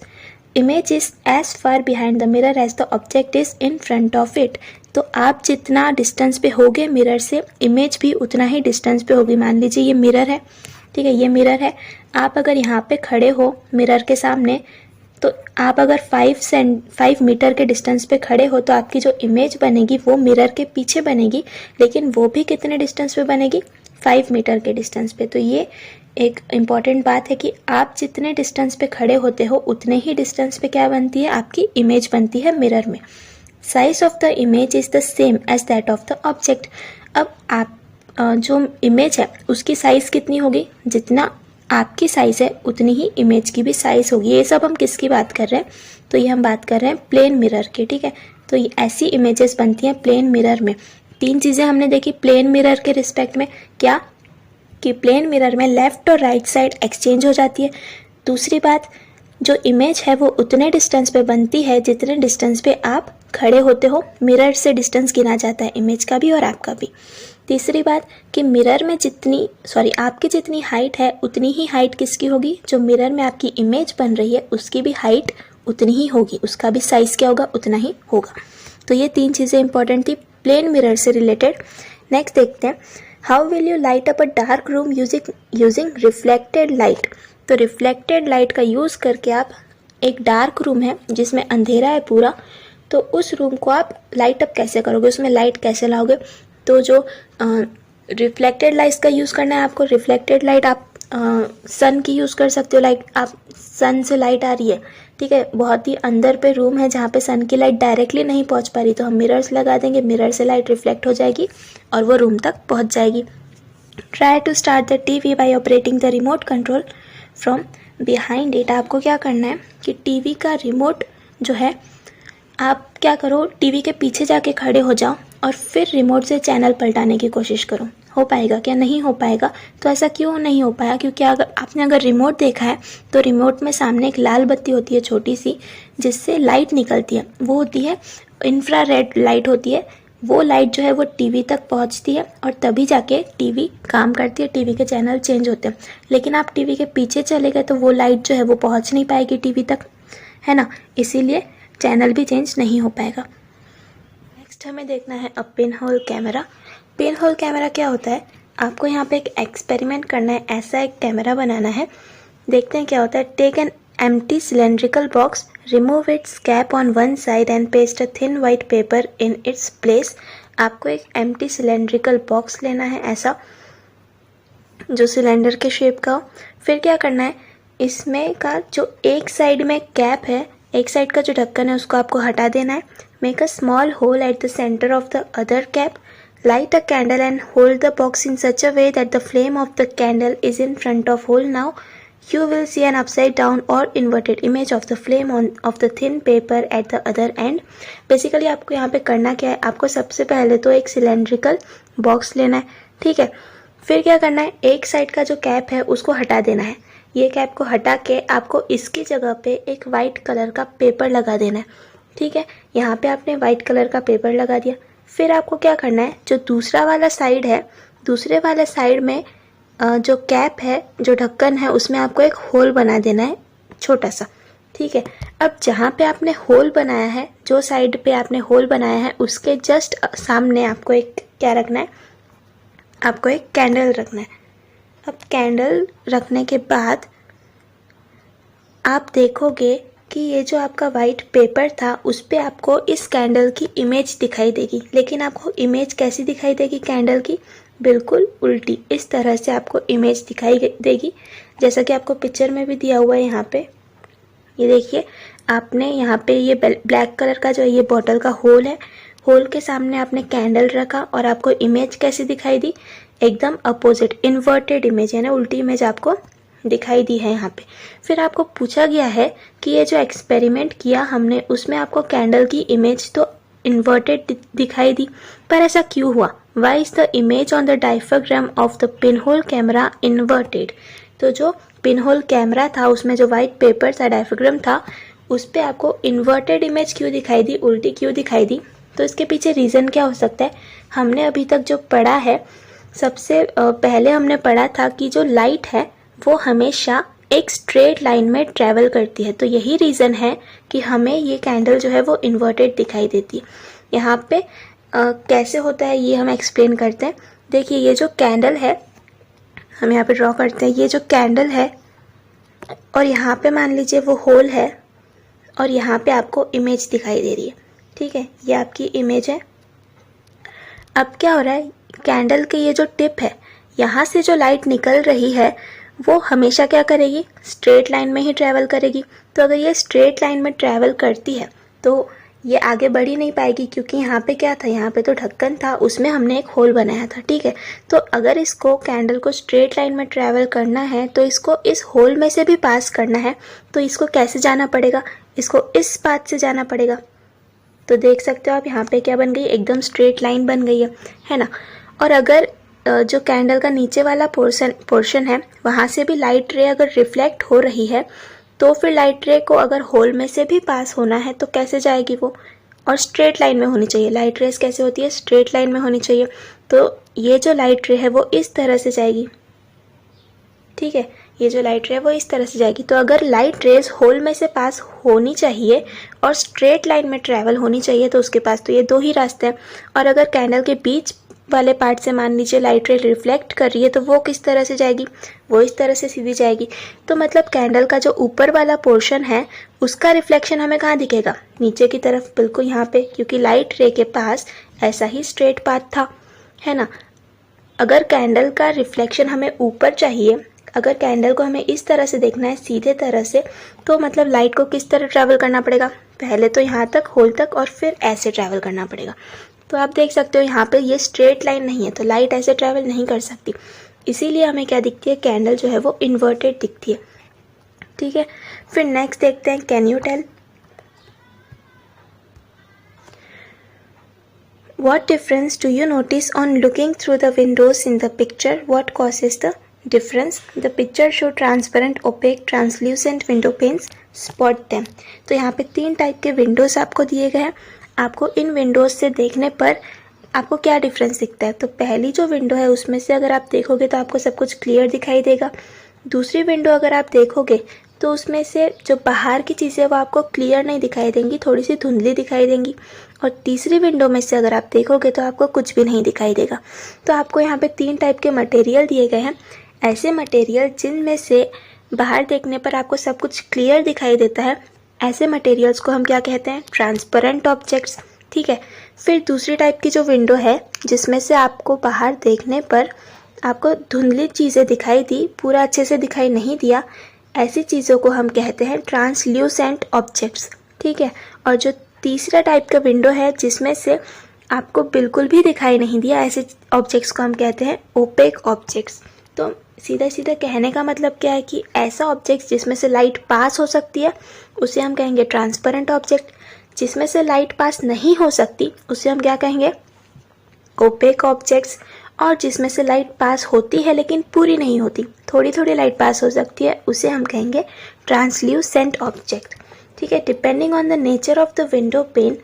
Speaker 1: Image is as far behind the mirror as the object is in front of it. तो आप जितना डिस्टेंस पे होगे मिरर से, इमेज भी उतना ही डिस्टेंस पे होगी। मान लीजिए ये मिरर है, ठीक है, ये मिरर है। आप अगर यहाँ पे खड़े हो मिरर के सामने, तो आप अगर 5 मीटर के डिस्टेंस पे खड़े हो तो आपकी जो इमेज बनेगी वो मिरर के पीछे बनेगी, लेकिन वो भी कितने डिस्टेंस पे बनेगी, 5 मीटर के डिस्टेंस पे। तो ये एक इम्पॉर्टेंट बात है कि आप जितने डिस्टेंस पे खड़े होते हो उतने ही डिस्टेंस पे क्या बनती है, आपकी इमेज बनती है मिरर में। Size of the image is the same as that of the object. अब आप जो इमेज है उसकी साइज कितनी होगी, जितना आपकी साइज है उतनी ही इमेज की भी साइज होगी। ये सब हम किसकी बात कर रहे हैं, तो ये हम बात कर रहे हैं प्लेन मिरर की, ठीक है। तो ये ऐसी इमेजेस बनती हैं प्लेन मिरर में। 3 चीज़ें हमने देखी प्लेन मिरर के रिस्पेक्ट में, क्या कि प्लेन मिरर में लेफ्ट और राइट साइड एक्सचेंज हो जाती है। दूसरी बात, जो इमेज है वो उतने डिस्टेंस पे बनती है जितने डिस्टेंस पे आप खड़े होते हो। मिरर से डिस्टेंस गिना जाता है इमेज का भी और आपका भी। तीसरी बात कि मिरर में आपकी जितनी हाइट है उतनी ही हाइट किसकी होगी, जो मिरर में आपकी इमेज बन रही है उसकी भी हाइट उतनी ही होगी, उसका भी साइज क्या होगा, उतना ही होगा। तो ये 3 चीज़ें इंपॉर्टेंट थी प्लेन मिरर से रिलेटेड। नेक्स्ट देखते हैं, how will you light up a dark room using reflected light. तो रिफ्लेक्टेड लाइट का यूज़ करके आप, एक डार्क रूम है जिसमें अंधेरा है पूरा, तो उस रूम को आप लाइट अप कैसे करोगे, उसमें लाइट कैसे लाओगे। तो जो रिफ्लेक्टेड लाइट्स का यूज़ करना है आपको। रिफ्लेक्टेड लाइट आप सन की यूज़ कर सकते हो, लाइट आप सन से लाइट आ रही है, ठीक है, बहुत ही अंदर पे रूम है जहाँ पे सन की लाइट डायरेक्टली नहीं पहुँच पा रही, तो हम मिरर्स लगा देंगे, मिरर से लाइट रिफ्लेक्ट हो जाएगी और वो रूम तक पहुँच जाएगी। Try to start the TV by operating the remote control from behind it. आपको क्या करना है कि टीवी का रिमोट जो है, आप क्या करो, टीवी के पीछे जाके खड़े हो जाओ और फिर रिमोट से चैनल पलटाने की कोशिश करो। हो पाएगा क्या, नहीं हो पाएगा। तो ऐसा क्यों नहीं हो पाया, क्योंकि अगर रिमोट देखा है तो रिमोट में सामने एक लाल बत्ती होती है छोटी सी, जिससे लाइट निकलती है, वो होती है इंफ्रारेड लाइट होती है। वो लाइट जो है वो टीवी तक पहुंचती है और तभी जाके टीवी काम करती है, टीवी के चैनल चेंज होते हैं। लेकिन आप टीवी के पीछे चले गए तो वो लाइट जो है वो पहुंच नहीं पाएगी टीवी तक, है ना, इसीलिए चैनल भी चेंज नहीं हो पाएगा। नेक्स्ट हमें देखना है a pinhole camera. Pinhole camera क्या होता है, आपको यहाँ पे एक एक्सपेरिमेंट करना है, ऐसा एक कैमरा बनाना है। देखते हैं क्या होता है। Take an empty cylindrical box, remove its cap on one side and paste a thin white paper in its place. आपको एक एम्प्टी सिलेंड्रिकल बॉक्स लेना है ऐसा, जो सिलेंडर के शेप का हो। फिर क्या करना है, इसमें का जो एक साइड में कैप है, एक साइड का जो ढक्कन है उसको आपको हटा देना है। Make a small hole at the centre of the other cap, light a candle and hold the box in such a way that the flame of the candle is in front of hole. Now you will see an upside down or inverted image of the flame of the thin paper at the other end. Basically आपको यहाँ पे करना क्या है, आपको सबसे पहले तो एक सिलेंड्रिकल बॉक्स लेना है, ठीक है। फिर क्या करना है, एक साइड का जो कैप है उसको हटा देना है। ये कैप को हटा के आपको इसकी जगह पे एक वाइट कलर का पेपर लगा देना है, ठीक है। यहाँ पे आपने वाइट कलर का पेपर लगा दिया। फिर आपको क्या करना है, जो दूसरा वाला साइड है दूसरे वाले साइड में जो कैप है, जो ढक्कन है, उसमें आपको एक होल बना देना है छोटा सा। ठीक है, अब जहाँ पे आपने होल बनाया है, जो साइड पे आपने होल बनाया है, उसके जस्ट सामने आपको एक क्या रखना है, आपको एक कैंडल रखना है। अब कैंडल रखने के बाद आप देखोगे कि ये जो आपका वाइट पेपर था उस पे आपको इस कैंडल की इमेज दिखाई देगी। लेकिन आपको इमेज कैसी दिखाई देगी कैंडल की? बिल्कुल उल्टी, इस तरह से आपको इमेज दिखाई देगी, जैसा कि आपको पिक्चर में भी दिया हुआ है यहाँ पे। ये देखिए, आपने यहाँ पे ये ब्लैक कलर का जो ये बॉटल का होल है, होल के सामने आपने कैंडल रखा और आपको इमेज कैसी दिखाई दी? एकदम अपोजिट, इन्वर्टेड इमेज, यानी उल्टी इमेज आपको दिखाई दी है यहाँ पे। फिर आपको पूछा गया है कि ये जो एक्सपेरिमेंट किया हमने उसमें आपको कैंडल की इमेज तो इन्वर्टेड दिखाई दी, पर ऐसा क्यों हुआ? Why is the image on the diaphragm of the pinhole camera inverted? तो जो पिनहोल कैमरा था उसमें जो वाइट पेपर था, डायफ्राग्राम था, उस पे आपको इन्वर्टेड इमेज क्यों दिखाई दी, उल्टी क्यों दिखाई दी? तो इसके पीछे रीज़न क्या हो सकता है? हमने अभी तक जो पढ़ा है, सबसे पहले हमने पढ़ा था कि जो लाइट है वो हमेशा एक स्ट्रेट लाइन में ट्रैवल करती है। तो यही रीज़न है कि हमें ये कैंडल जो है वो इन्वर्टेड दिखाई देती है। यहाँ पे कैसे होता है ये हम एक्सप्लेन करते हैं। देखिए, ये जो कैंडल है, हम यहाँ पे ड्रॉ करते हैं, ये जो कैंडल है और यहाँ पे मान लीजिए वो होल है और यहाँ पे आपको इमेज दिखाई दे रही है। ठीक है, ये आपकी इमेज है। अब क्या हो रहा है, कैंडल के ये जो टिप है, यहाँ से जो लाइट निकल रही है वो हमेशा क्या करेगी? स्ट्रेट लाइन में ही ट्रैवल करेगी। तो अगर ये स्ट्रेट लाइन में ट्रैवल करती है तो ये आगे बढ़ ही नहीं पाएगी, क्योंकि यहाँ पे क्या था, यहाँ पे तो ढक्कन था, उसमें हमने एक होल बनाया था। ठीक है, तो अगर इसको कैंडल को स्ट्रेट लाइन में ट्रैवल करना है तो इसको इस होल में से भी पास करना है, तो इसको कैसे जाना पड़ेगा? इसको इस पाथ से जाना पड़ेगा। तो देख सकते हो आप यहाँ पे क्या बन गई, एकदम स्ट्रेट लाइन बन गई है ना। और अगर जो कैंडल का नीचे वाला पोर्शन है वहाँ से भी लाइट रे अगर रिफ्लेक्ट हो रही है तो फिर लाइट रे को अगर होल में से भी पास होना है तो कैसे जाएगी वो? और स्ट्रेट लाइन में होनी चाहिए। लाइट रेस कैसे होती है? स्ट्रेट लाइन में होनी चाहिए। तो ये जो लाइट रे है वो इस तरह से जाएगी। ठीक है, ये जो लाइट रे है वो इस तरह से जाएगी। तो अगर लाइट रेस होल में से पास होनी चाहिए और स्ट्रेट लाइन में ट्रैवल होनी चाहिए तो उसके पास तो ये दो ही रास्ते हैं। और अगर कैंडल के बीच वाले पार्ट से मान लीजिए लाइट रे रिफ्लेक्ट कर रही है तो वो किस तरह से जाएगी? वो इस तरह से सीधी जाएगी। तो मतलब कैंडल का जो ऊपर वाला पोर्शन है उसका रिफ्लेक्शन हमें कहाँ दिखेगा? नीचे की तरफ, बिल्कुल यहाँ पे, क्योंकि लाइट रे के पास ऐसा ही स्ट्रेट पाथ था, है ना। अगर कैंडल का रिफ्लेक्शन हमें ऊपर चाहिए, अगर कैंडल को हमें इस तरह से देखना है सीधे तरह से, तो मतलब लाइट को किस तरह ट्रैवल करना पड़ेगा? पहले तो यहाँ तक, होल तक, और फिर ऐसे ट्रैवल करना पड़ेगा। तो आप देख सकते हो यहाँ पे ये स्ट्रेट लाइन नहीं है, तो लाइट ऐसे ट्रैवल नहीं कर सकती। इसीलिए हमें क्या दिखती है? कैंडल जो है वो इन्वर्टेड दिखती है। ठीक है, फिर नेक्स्ट देखते हैं, can you tell what difference do you notice on looking through the windows in the picture? What causes the difference? The picture show transparent, opaque, translucent window panes. Spot them. तो यहाँ पे 3 type के Windows आपको दिए गए हैं। आपको इन Windows से देखने पर आपको क्या डिफरेंस दिखता है? तो पहली जो विंडो है उसमें से अगर आप देखोगे तो आपको सब कुछ क्लियर दिखाई देगा। दूसरी विंडो अगर आप देखोगे तो उसमें से जो बाहर की चीज़ें वो आपको क्लियर नहीं दिखाई देंगी, थोड़ी सी धुंधली दिखाई देंगी। और तीसरी विंडो में से अगर आप देखोगे तो आपको कुछ भी नहीं दिखाई देगा। तो आपको यहाँ पे 3 टाइप के मटेरियल दिए गए हैं। ऐसे मटेरियल जिनमें से बाहर देखने पर आपको सब कुछ क्लियर दिखाई देता है, ऐसे मटेरियल्स को हम क्या कहते हैं? Transparent objects. ठीक है, फिर दूसरी टाइप की जो विंडो है जिसमें से आपको बाहर देखने पर आपको धुंधली चीज़ें दिखाई दी, पूरा अच्छे से दिखाई नहीं दिया, ऐसी चीज़ों को हम कहते हैं ट्रांसल्यूसेंट ऑब्जेक्ट्स। ठीक है, और जो तीसरा टाइप का विंडो है जिसमें से आपको बिल्कुल भी दिखाई नहीं दिया, ऐसे ऑब्जेक्ट्स को हम कहते हैं ओपेक ऑब्जेक्ट्स। तो सीधा सीधा कहने का मतलब क्या है कि ऐसा ऑब्जेक्ट जिसमें से लाइट पास हो सकती है उसे हम कहेंगे ट्रांसपेरेंट ऑब्जेक्ट। जिसमें से लाइट पास नहीं हो सकती उसे हम क्या कहेंगे? Opaque objects. और जिसमें से लाइट पास होती है लेकिन पूरी नहीं होती, थोड़ी थोड़ी लाइट पास हो सकती है, उसे हम कहेंगे ट्रांसल्यूसेंट ऑब्जेक्ट। ठीक है, depending on the nature of the window pane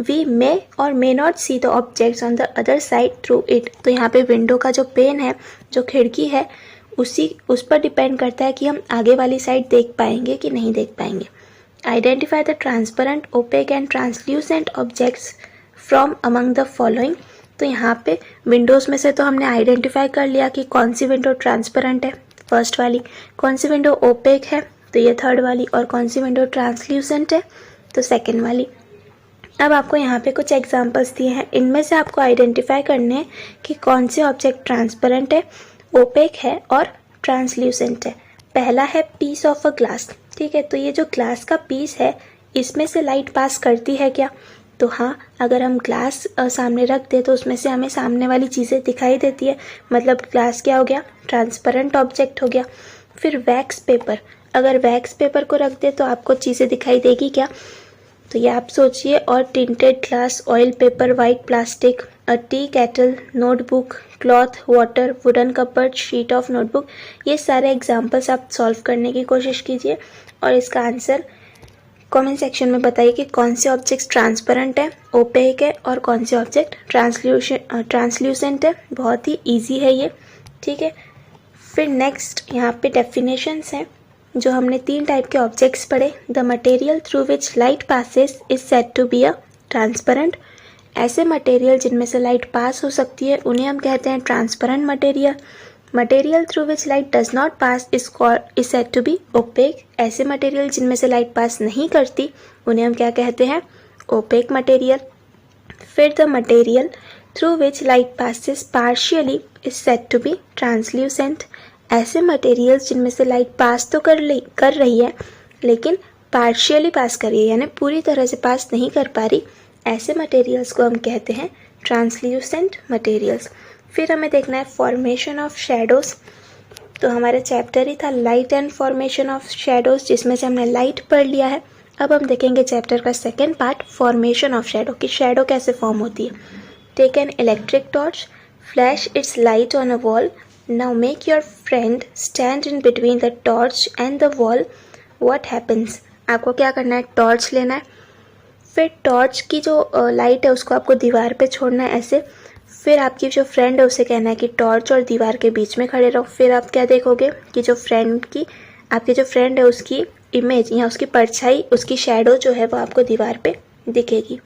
Speaker 1: we may or may not see the objects on the other side through it. तो यहाँ पे विंडो का जो पेन है, जो खिड़की है, उस पर डिपेंड करता है कि हम आगे वाली साइड देख पाएंगे कि नहीं देख पाएंगे। Identify the transparent, opaque and translucent objects from among the following. तो यहाँ पे विंडोज़ में से तो हमने आइडेंटिफाई कर लिया कि कौन सी विंडो ट्रांसपेरेंट है, फर्स्ट वाली, कौन सी विंडो ओपेक है, तो ये थर्ड वाली, और कौन सी विंडो ट्रांसल्यूसेंट है, तो सेकेंड वाली। अब आपको यहाँ पे कुछ एग्जांपल्स दिए हैं, इनमें से आपको आइडेंटिफाई करने हैं कि कौन से ऑब्जेक्ट ट्रांसपेरेंट है, ओपेक है और ट्रांसल्यूसेंट है। पहला है पीस ऑफ अ ग्लास। ठीक है, तो ये जो ग्लास का पीस है, इसमें से लाइट पास करती है क्या? तो हाँ, अगर हम ग्लास सामने रख दे तो उसमें से हमें सामने वाली चीज़ें दिखाई देती है, मतलब ग्लास क्या हो गया, ट्रांसपेरेंट ऑब्जेक्ट हो गया। फिर वैक्स पेपर, अगर वैक्स पेपर को रख दे तो आपको चीज़ें दिखाई देगी क्या? तो ये आप सोचिए। और tinted glass, oil paper, white plastic, a T kettle, notebook, cloth, water, wooden cupboard, sheet of notebook, ये सारे एग्जाम्पल्स आप सॉल्व करने की कोशिश कीजिए और इसका आंसर कमेंट सेक्शन में बताइए कि कौन से ऑब्जेक्ट्स ट्रांसपेरेंट है, ओपेक है और कौन से ऑब्जेक्ट ट्रांसल्यूसेंट है। बहुत ही इजी है ये। ठीक है, फिर नेक्स्ट यहाँ पे डेफिनेशंस हैं। जो हमने 3 टाइप के ऑब्जेक्ट्स पढ़े। The material through which light passes is said to be a transparent. ऐसे मटेरियल जिनमें से लाइट पास हो सकती है उन्हें हम कहते हैं transparent material. Material through which light does not pass is said to be opaque. ऐसे मटेरियल जिनमें से लाइट पास नहीं करती उन्हें हम क्या कहते हैं, ओपेक मटेरियल। फिर the material through which light passes partially is said to be translucent. ऐसे मटेरियल्स जिनमें से लाइट पास तो कर रही है लेकिन पार्शियली पास कर रही है, यानी पूरी तरह से पास नहीं कर पा रही, ऐसे मटेरियल्स को हम कहते हैं ट्रांसल्यूसेंट मटेरियल्स। फिर हमें देखना है फॉर्मेशन ऑफ शैडोज। तो हमारा चैप्टर ही था light and formation of shadows, जिसमें से हमने लाइट पढ़ लिया है। अब हम देखेंगे चैप्टर का second part, formation of shadow, कि शैडो कैसे फॉर्म होती है। Take an electric torch, flash its light on a wall. Now make your friend stand in between the torch and the wall. What happens? आपको क्या करना है, torch लेना है, फिर टॉर्च की जो लाइट है उसको आपको दीवार पे छोड़ना है ऐसे। फिर आपकी जो फ्रेंड है उसे कहना है कि टॉर्च और दीवार के बीच में खड़े रहो। फिर आप क्या देखोगे कि आपकी जो फ्रेंड है उसकी इमेज या उसकी परछाई, उसकी शैडो जो है वो आपको दीवार पे दिखेगी।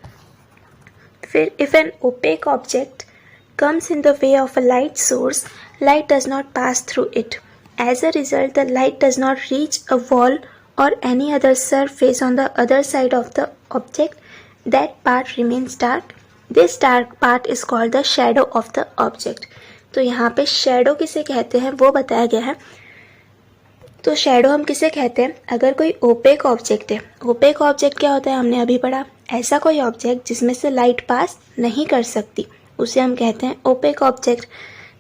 Speaker 1: फिर if N opaque object comes in the way of a light source, light does not pass through it. As a result, the light does not reach a wall or any other surface on the other side of the object. That part remains dark. This dark part is called the shadow of the object. तो यहाँ पे shadow किसे कहते हैं वो बताया गया है। तो shadow हम किसे कहते हैं, अगर कोई opaque object है। opaque object क्या होता है, हमने अभी पढ़ा, ऐसा कोई object जिसमें से light pass नहीं कर सकती, उसे हम कहते हैं ओपेक ऑब्जेक्ट।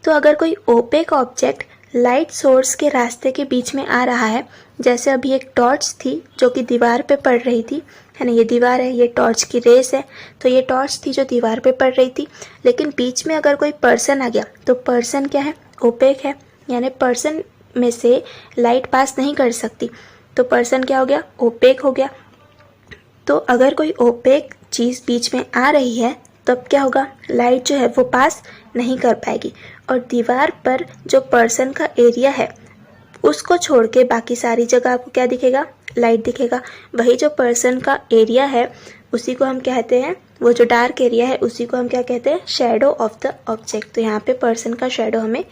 Speaker 1: तो अगर कोई ओपेक ऑब्जेक्ट लाइट सोर्स के रास्ते के बीच में आ रहा है, जैसे अभी एक टॉर्च थी जो कि दीवार पे पड़ रही थी, है ना, ये दीवार है, ये टॉर्च की रेस है, तो ये टॉर्च थी जो दीवार पे पड़ रही थी, लेकिन बीच में अगर कोई पर्सन आ गया तो पर्सन क्या है, ओपेक है, यानी पर्सन में से लाइट पास नहीं कर सकती, तो पर्सन क्या हो गया, ओपेक हो गया। तो अगर कोई ओपेक चीज़ बीच में आ रही है तब क्या होगा, लाइट जो है वो पास नहीं कर पाएगी, और दीवार पर जो पर्सन का एरिया है उसको छोड़ के बाकी सारी जगह आपको क्या दिखेगा, लाइट दिखेगा। वही जो पर्सन का एरिया है उसी को हम कहते हैं, वो जो डार्क एरिया है उसी को हम क्या कहते हैं, शैडो ऑफ द ऑब्जेक्ट। तो यहाँ पे पर्सन का शैडो हमें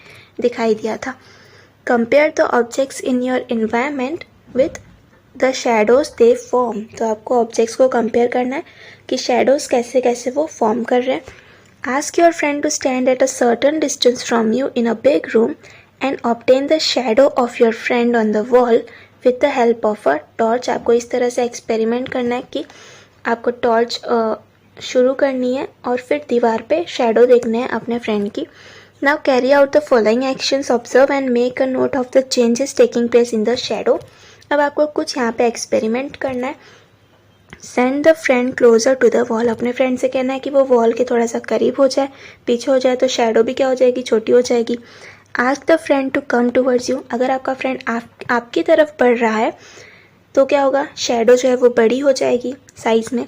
Speaker 1: दिखाई दिया था। Compare the objects in your environment with the shadows they form. तो आपको ऑब्जेक्ट्स को कंपेयर करना है कि शैडोज कैसे कैसे वो फॉर्म कर रहे हैं। Ask your friend to stand at a certain distance from you in a big room and obtain the shadow of your friend on the wall with the help of a torch. आपको इस तरह से experiment करना है कि आपको torch शुरू करनी है और फिर दीवार पे शैडो देखने हैं अपने फ्रेंड की। Now carry out the following actions, observe and make a note of the changes taking place in the shadow. अब आपको कुछ यहाँ पे एक्सपेरिमेंट करना है। Send the friend closer to the wall. अपने फ्रेंड से कहना है कि वो वॉल के थोड़ा सा करीब हो जाए, पीछे हो जाए तो शैडो भी क्या हो जाएगी, छोटी हो जाएगी। Ask the friend to come towards you. अगर आपका फ्रेंड आपकी तरफ बढ़ रहा है तो क्या होगा, शैडो जो है वो बड़ी हो जाएगी साइज में।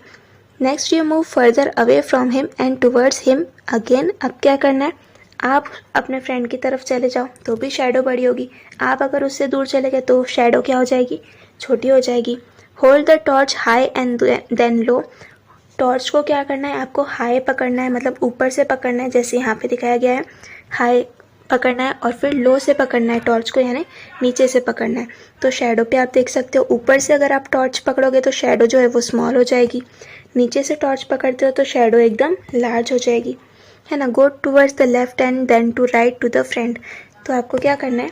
Speaker 1: Next you move further away from him and towards him again. अब क्या करना है, आप अपने फ्रेंड की तरफ चले जाओ तो भी शेडो बड़ी होगी, आप अगर उससे दूर चले गए तो शेडो क्या हो जाएगी, छोटी हो जाएगी। Hold the torch high and then low. Torch को क्या करना है, आपको हाई पकड़ना है, मतलब ऊपर से पकड़ना है, जैसे यहाँ पे दिखाया गया है, हाई पकड़ना है और फिर लो से पकड़ना है टॉर्च को, यानी नीचे से पकड़ना है। तो शेडो पे आप देख सकते हो, ऊपर से अगर आप टॉर्च पकड़ोगे तो शेडो जो है वो स्मॉल हो जाएगी, नीचे से टॉर्च पकड़ते हो तो शेडो एकदम लार्ज हो जाएगी, है ना। Go towards the left and then to right to the friend. तो आपको क्या करना है,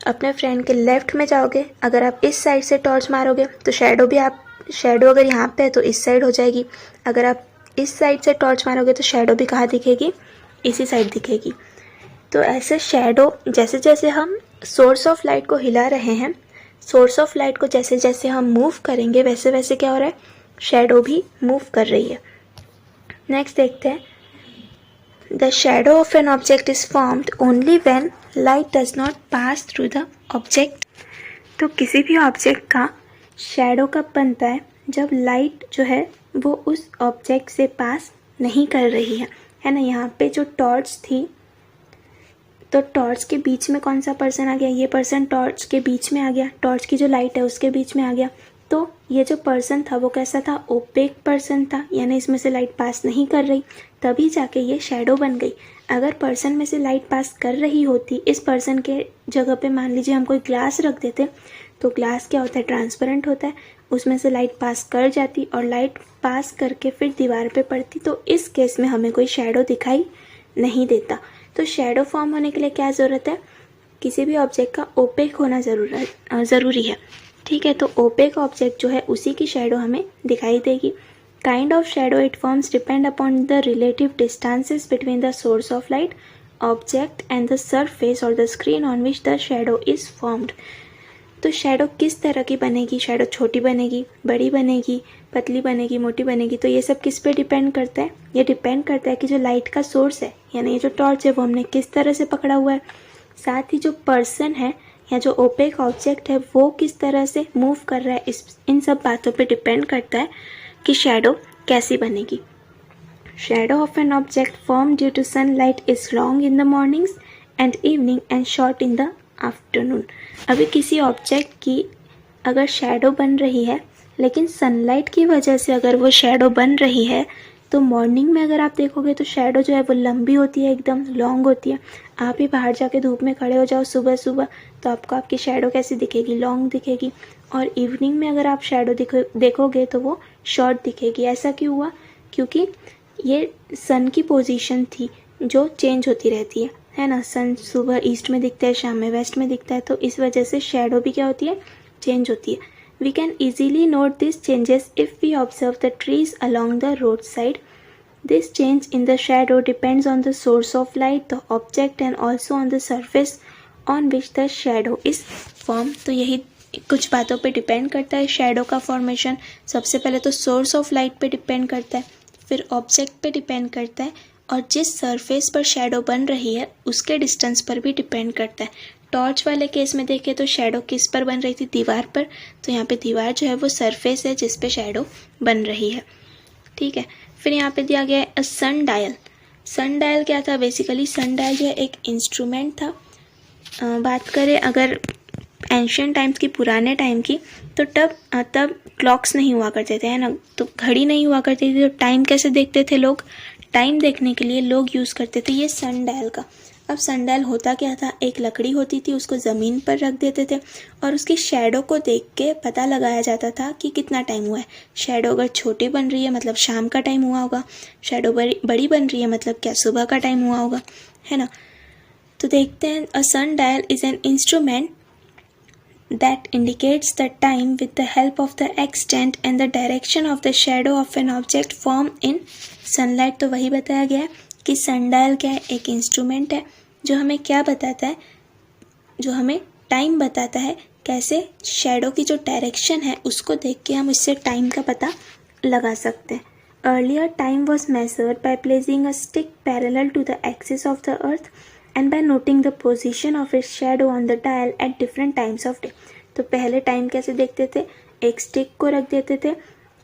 Speaker 1: अपने फ्रेंड के लेफ्ट में जाओगे, अगर आप इस साइड से टॉर्च मारोगे तो शेडो अगर यहाँ पे है तो इस साइड हो जाएगी, अगर आप इस साइड से टॉर्च मारोगे तो शेडो भी कहाँ दिखेगी, इसी साइड दिखेगी। तो ऐसे शेडो जैसे जैसे हम सोर्स ऑफ लाइट को हिला रहे हैं, सोर्स ऑफ लाइट को जैसे जैसे हम मूव करेंगे वैसे वैसे क्या हो रहा है, शेडो भी मूव कर रही है। नेक्स्ट देखते हैं, the shadow of an object is formed only when light does not pass through the object. तो किसी भी ऑब्जेक्ट का शेडो कब बनता है, जब लाइट जो है वो उस ऑब्जेक्ट से पास नहीं कर रही है ना। यहाँ पे जो टॉर्च थी तो टॉर्च के बीच में कौन सा पर्सन आ गया, ये पर्सन टॉर्च के बीच में आ गया, टॉर्च की जो लाइट है उसके बीच में आ गया। तो ये जो पर्सन था वो कैसा था, ओपेक पर्सन था, यानी इसमें से लाइट पास नहीं कर रही, तभी जाके ये शेडो बन गई। अगर पर्सन में से लाइट पास कर रही होती, इस पर्सन के जगह पे मान लीजिए हम कोई ग्लास रख देते, तो ग्लास क्या होता है, ट्रांसपेरेंट होता है, उसमें से लाइट पास कर जाती और लाइट पास करके फिर दीवार पे पड़ती, तो इस केस में हमें कोई शेडो दिखाई नहीं देता। तो शेडो फॉर्म होने के लिए क्या ज़रूरत है, किसी भी ऑब्जेक्ट का ओपेक होना ज़रूरी है, ठीक है। तो ओपेक ऑब्जेक्ट जो है उसी की शेडो हमें दिखाई देगी। Kind of shadow it forms depend upon the relative distances between the source of light object and the surface or the screen on which the shadow is formed. तो shadow किस तरह की बनेगी, शेडो छोटी बनेगी, बड़ी बनेगी, पतली बनेगी, मोटी बनेगी, तो ये सब किस पे डिपेंड करता है, ये डिपेंड करता है कि जो लाइट का सोर्स है, यानी ये जो टॉर्च है वो हमने किस तरह से पकड़ा हुआ है, साथ ही जो पर्सन है या जो ओपेक ऑब्जेक्ट है वो किस तरह से मूव कर रहा है, इन सब बातों पे डिपेंड करता है कि शेडो कैसी बनेगी। Shadow of an object form due to sunlight is long in the mornings and evening and short in the afternoon. अभी किसी ऑब्जेक्ट की अगर शेडो बन रही है, लेकिन सनलाइट की वजह से अगर वो शेडो बन रही है, तो मॉर्निंग में अगर आप देखोगे तो शेडो जो है वो लंबी होती है, एकदम लॉन्ग होती है। आप ही बाहर जाके धूप में खड़े हो जाओ सुबह सुबह तो आपको आपकी शेडो कैसी दिखेगी, लॉन्ग दिखेगी। और इवनिंग में अगर आप शेडो देखोगे तो वो शॉर्ट दिखेगी। ऐसा क्यों हुआ, क्योंकि ये सन की पोजीशन थी जो चेंज होती रहती है ना। सन सुबह ईस्ट में दिखता है, शाम में वेस्ट में दिखता है, तो इस वजह से शेडो भी क्या होती है, चेंज होती है। We can easily note these changes if we observe the trees along the roadside. This change in the shadow depends on the source of light, the object and also on the surface on which the shadow is formed. तो यही कुछ बातों पे depend करता है shadow का formation. सबसे पहले तो सोर्स ऑफ लाइट पे डिपेंड करता है, फिर ऑब्जेक्ट पे डिपेंड करता है, और जिस सरफेस पर शेडो बन रही है उसके डिस्टेंस पर भी डिपेंड करता है। टॉर्च वाले केस में देखें तो शेडो किस पर बन रही थी, दीवार पर, तो यहाँ पे दीवार जो है वो सरफेस है जिस पे शेडो बन रही है, ठीक है। फिर यहाँ पे दिया गया है अ सन डायल। सन डायल क्या था, बेसिकली सन डायल जो है एक इंस्ट्रूमेंट था। बात करें अगर एंशियंट टाइम्स की, पुराने टाइम की, तो तब क्लॉक्स नहीं हुआ करते थे, है ना, तो घड़ी नहीं हुआ करती थी, तो टाइम कैसे देखते थे लोग, टाइम देखने के लिए लोग यूज़ करते थे ये सन डायल का। अब सन डायल होता क्या था, एक लकड़ी होती थी, उसको ज़मीन पर रख देते थे और उसकी शेडो को देख के पता लगाया जाता था कि कितना टाइम हुआ है। शेडो अगर छोटी बन रही है मतलब शाम का टाइम हुआ होगा, शेडो बड़ी बन रही है मतलब क्या सुबह का टाइम हुआ होगा, है ना। तो देखते हैं, a sundial is an instrument that indicates the time with the help of the extent and the direction of the shadow of an object formed in sunlight। तो वही बताया गया है कि सन डायल क्या है, एक इंस्ट्रूमेंट है जो हमें क्या बताता है, जो हमें टाइम बताता है, कैसे शेडो की जो डायरेक्शन है उसको देख के हम इससे टाइम का पता लगा सकते हैं। Earlier time was measured by placing a stick parallel to the axis of the earth and by noting the position of its shadow on the dial at different times of day। तो पहले time कैसे देखते थे, एक stick को रख देते थे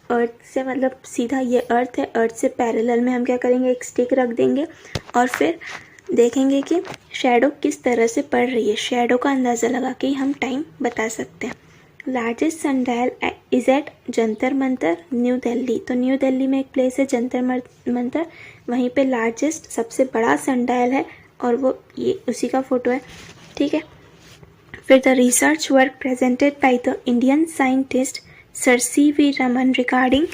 Speaker 1: अर्थ से मतलब सीधा ये अर्थ है, अर्थ से पैरेलल में हम क्या करेंगे, एक स्टिक रख देंगे और फिर देखेंगे कि शैडो किस तरह से पड़ रही है। शैडो का अंदाज़ा लगा के हम टाइम बता सकते हैं। Largest sundial is at Jantar Mantar new Delhi. तो न्यू दिल्ली में एक प्लेस है जंतर मंतर, वहीं पे लार्जेस्ट सबसे बड़ा सनडायल है और वो ये उसी का फ़ोटो है। ठीक है, फिर the research work presented by the Indian scientist sir C.V. Raman regarding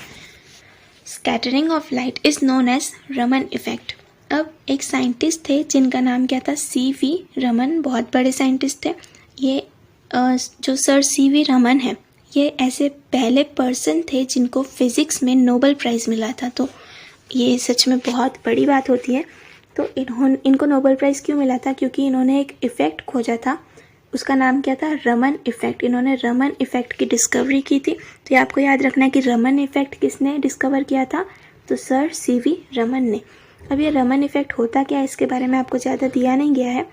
Speaker 1: scattering of light is known as Raman effect. अब एक साइंटिस्ट थे जिनका नाम क्या था, C.V. रमन, बहुत बड़े साइंटिस्ट थे ये। जो सर C.V. रमन है, ये ऐसे पहले पर्सन थे जिनको फिज़िक्स में नोबेल प्राइज़ मिला था। तो ये सच में बहुत बड़ी बात होती है। तो इनको नोबेल प्राइज़ क्यों मिला था, क्योंकि इन्होंने एक इफ़ेक्ट खोजा था, उसका नाम क्या था, रमन इफ़ेक्ट। इन्होंने रमन इफ़ेक्ट की डिस्कवरी की थी। तो ये आपको याद रखना है कि रमन इफ़ेक्ट किसने डिस्कवर किया था, तो सर C.V. रमन ने। अब ये रमन इफ़ेक्ट होता क्या है, इसके बारे में आपको ज़्यादा दिया नहीं गया है,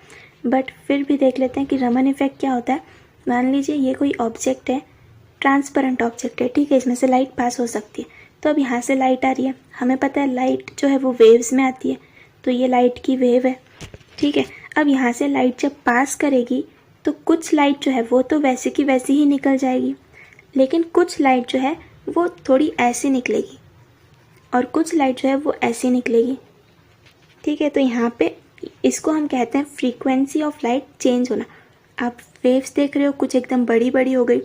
Speaker 1: बट फिर भी देख लेते हैं कि रमन इफ़ेक्ट क्या होता है। मान लीजिए ये कोई ऑब्जेक्ट है, ट्रांसपेरेंट ऑब्जेक्ट है, ठीक है, इसमें से लाइट पास हो सकती है। तो अब यहाँ से लाइट आ रही है, हमें पता है लाइट जो है वो वेव्स में आती है, तो ये लाइट की वेव है। ठीक है, अब यहाँ से लाइट जब पास करेगी तो कुछ लाइट जो है वो तो वैसे की वैसी ही निकल जाएगी, लेकिन कुछ लाइट जो है वो थोड़ी ऐसी निकलेगी और कुछ लाइट जो है वो ऐसी निकलेगी। ठीक है, तो यहाँ पे इसको हम कहते हैं फ्रीक्वेंसी ऑफ लाइट चेंज होना। आप वेव्स देख रहे हो, कुछ एकदम बड़ी बड़ी हो गई,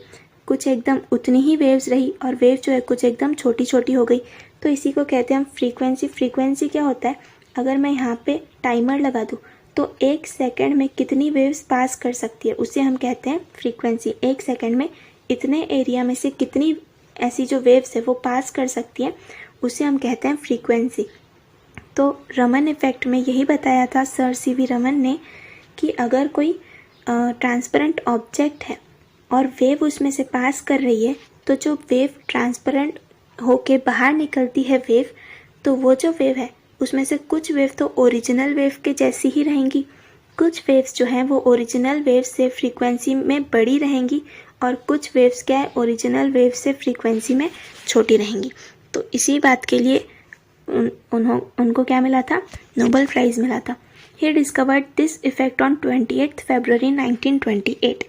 Speaker 1: कुछ एकदम उतनी ही वेव्स रही, और वेव जो है कुछ एकदम छोटी छोटी हो गई। तो इसी को कहते हैं हम फ्रीक्वेंसी। फ्रीक्वेंसी क्या होता है, अगर मैं यहाँ पे टाइमर लगा दूँ तो 1 सेकेंड में कितनी वेव्स पास कर सकती है, उसे हम कहते हैं फ्रीक्वेंसी। 1 सेकेंड में इतने एरिया में से कितनी ऐसी जो वेव्स है वो पास कर सकती है, उसे हम कहते हैं फ्रीक्वेंसी। तो रमन इफ़ेक्ट में यही बताया था सर C.V. रमन ने कि अगर कोई ट्रांसपेरेंट ऑब्जेक्ट है और वेव उसमें से पास कर रही है, तो जो वेव ट्रांसपेरेंट होके बाहर निकलती है वेव, तो वो जो वेव है उसमें से कुछ वेव तो ओरिजिनल वेव के जैसी ही रहेंगी, कुछ वेव्स जो हैं वो ओरिजिनल वेव से फ्रीक्वेंसी में बड़ी रहेंगी, और कुछ वेव्स क्या है, ओरिजिनल वेव से फ्रीक्वेंसी में छोटी रहेंगी। तो इसी बात के लिए उनको क्या मिला था, नोबेल प्राइज़ मिला था। He discovered this effect on 28 फरवरी 1928।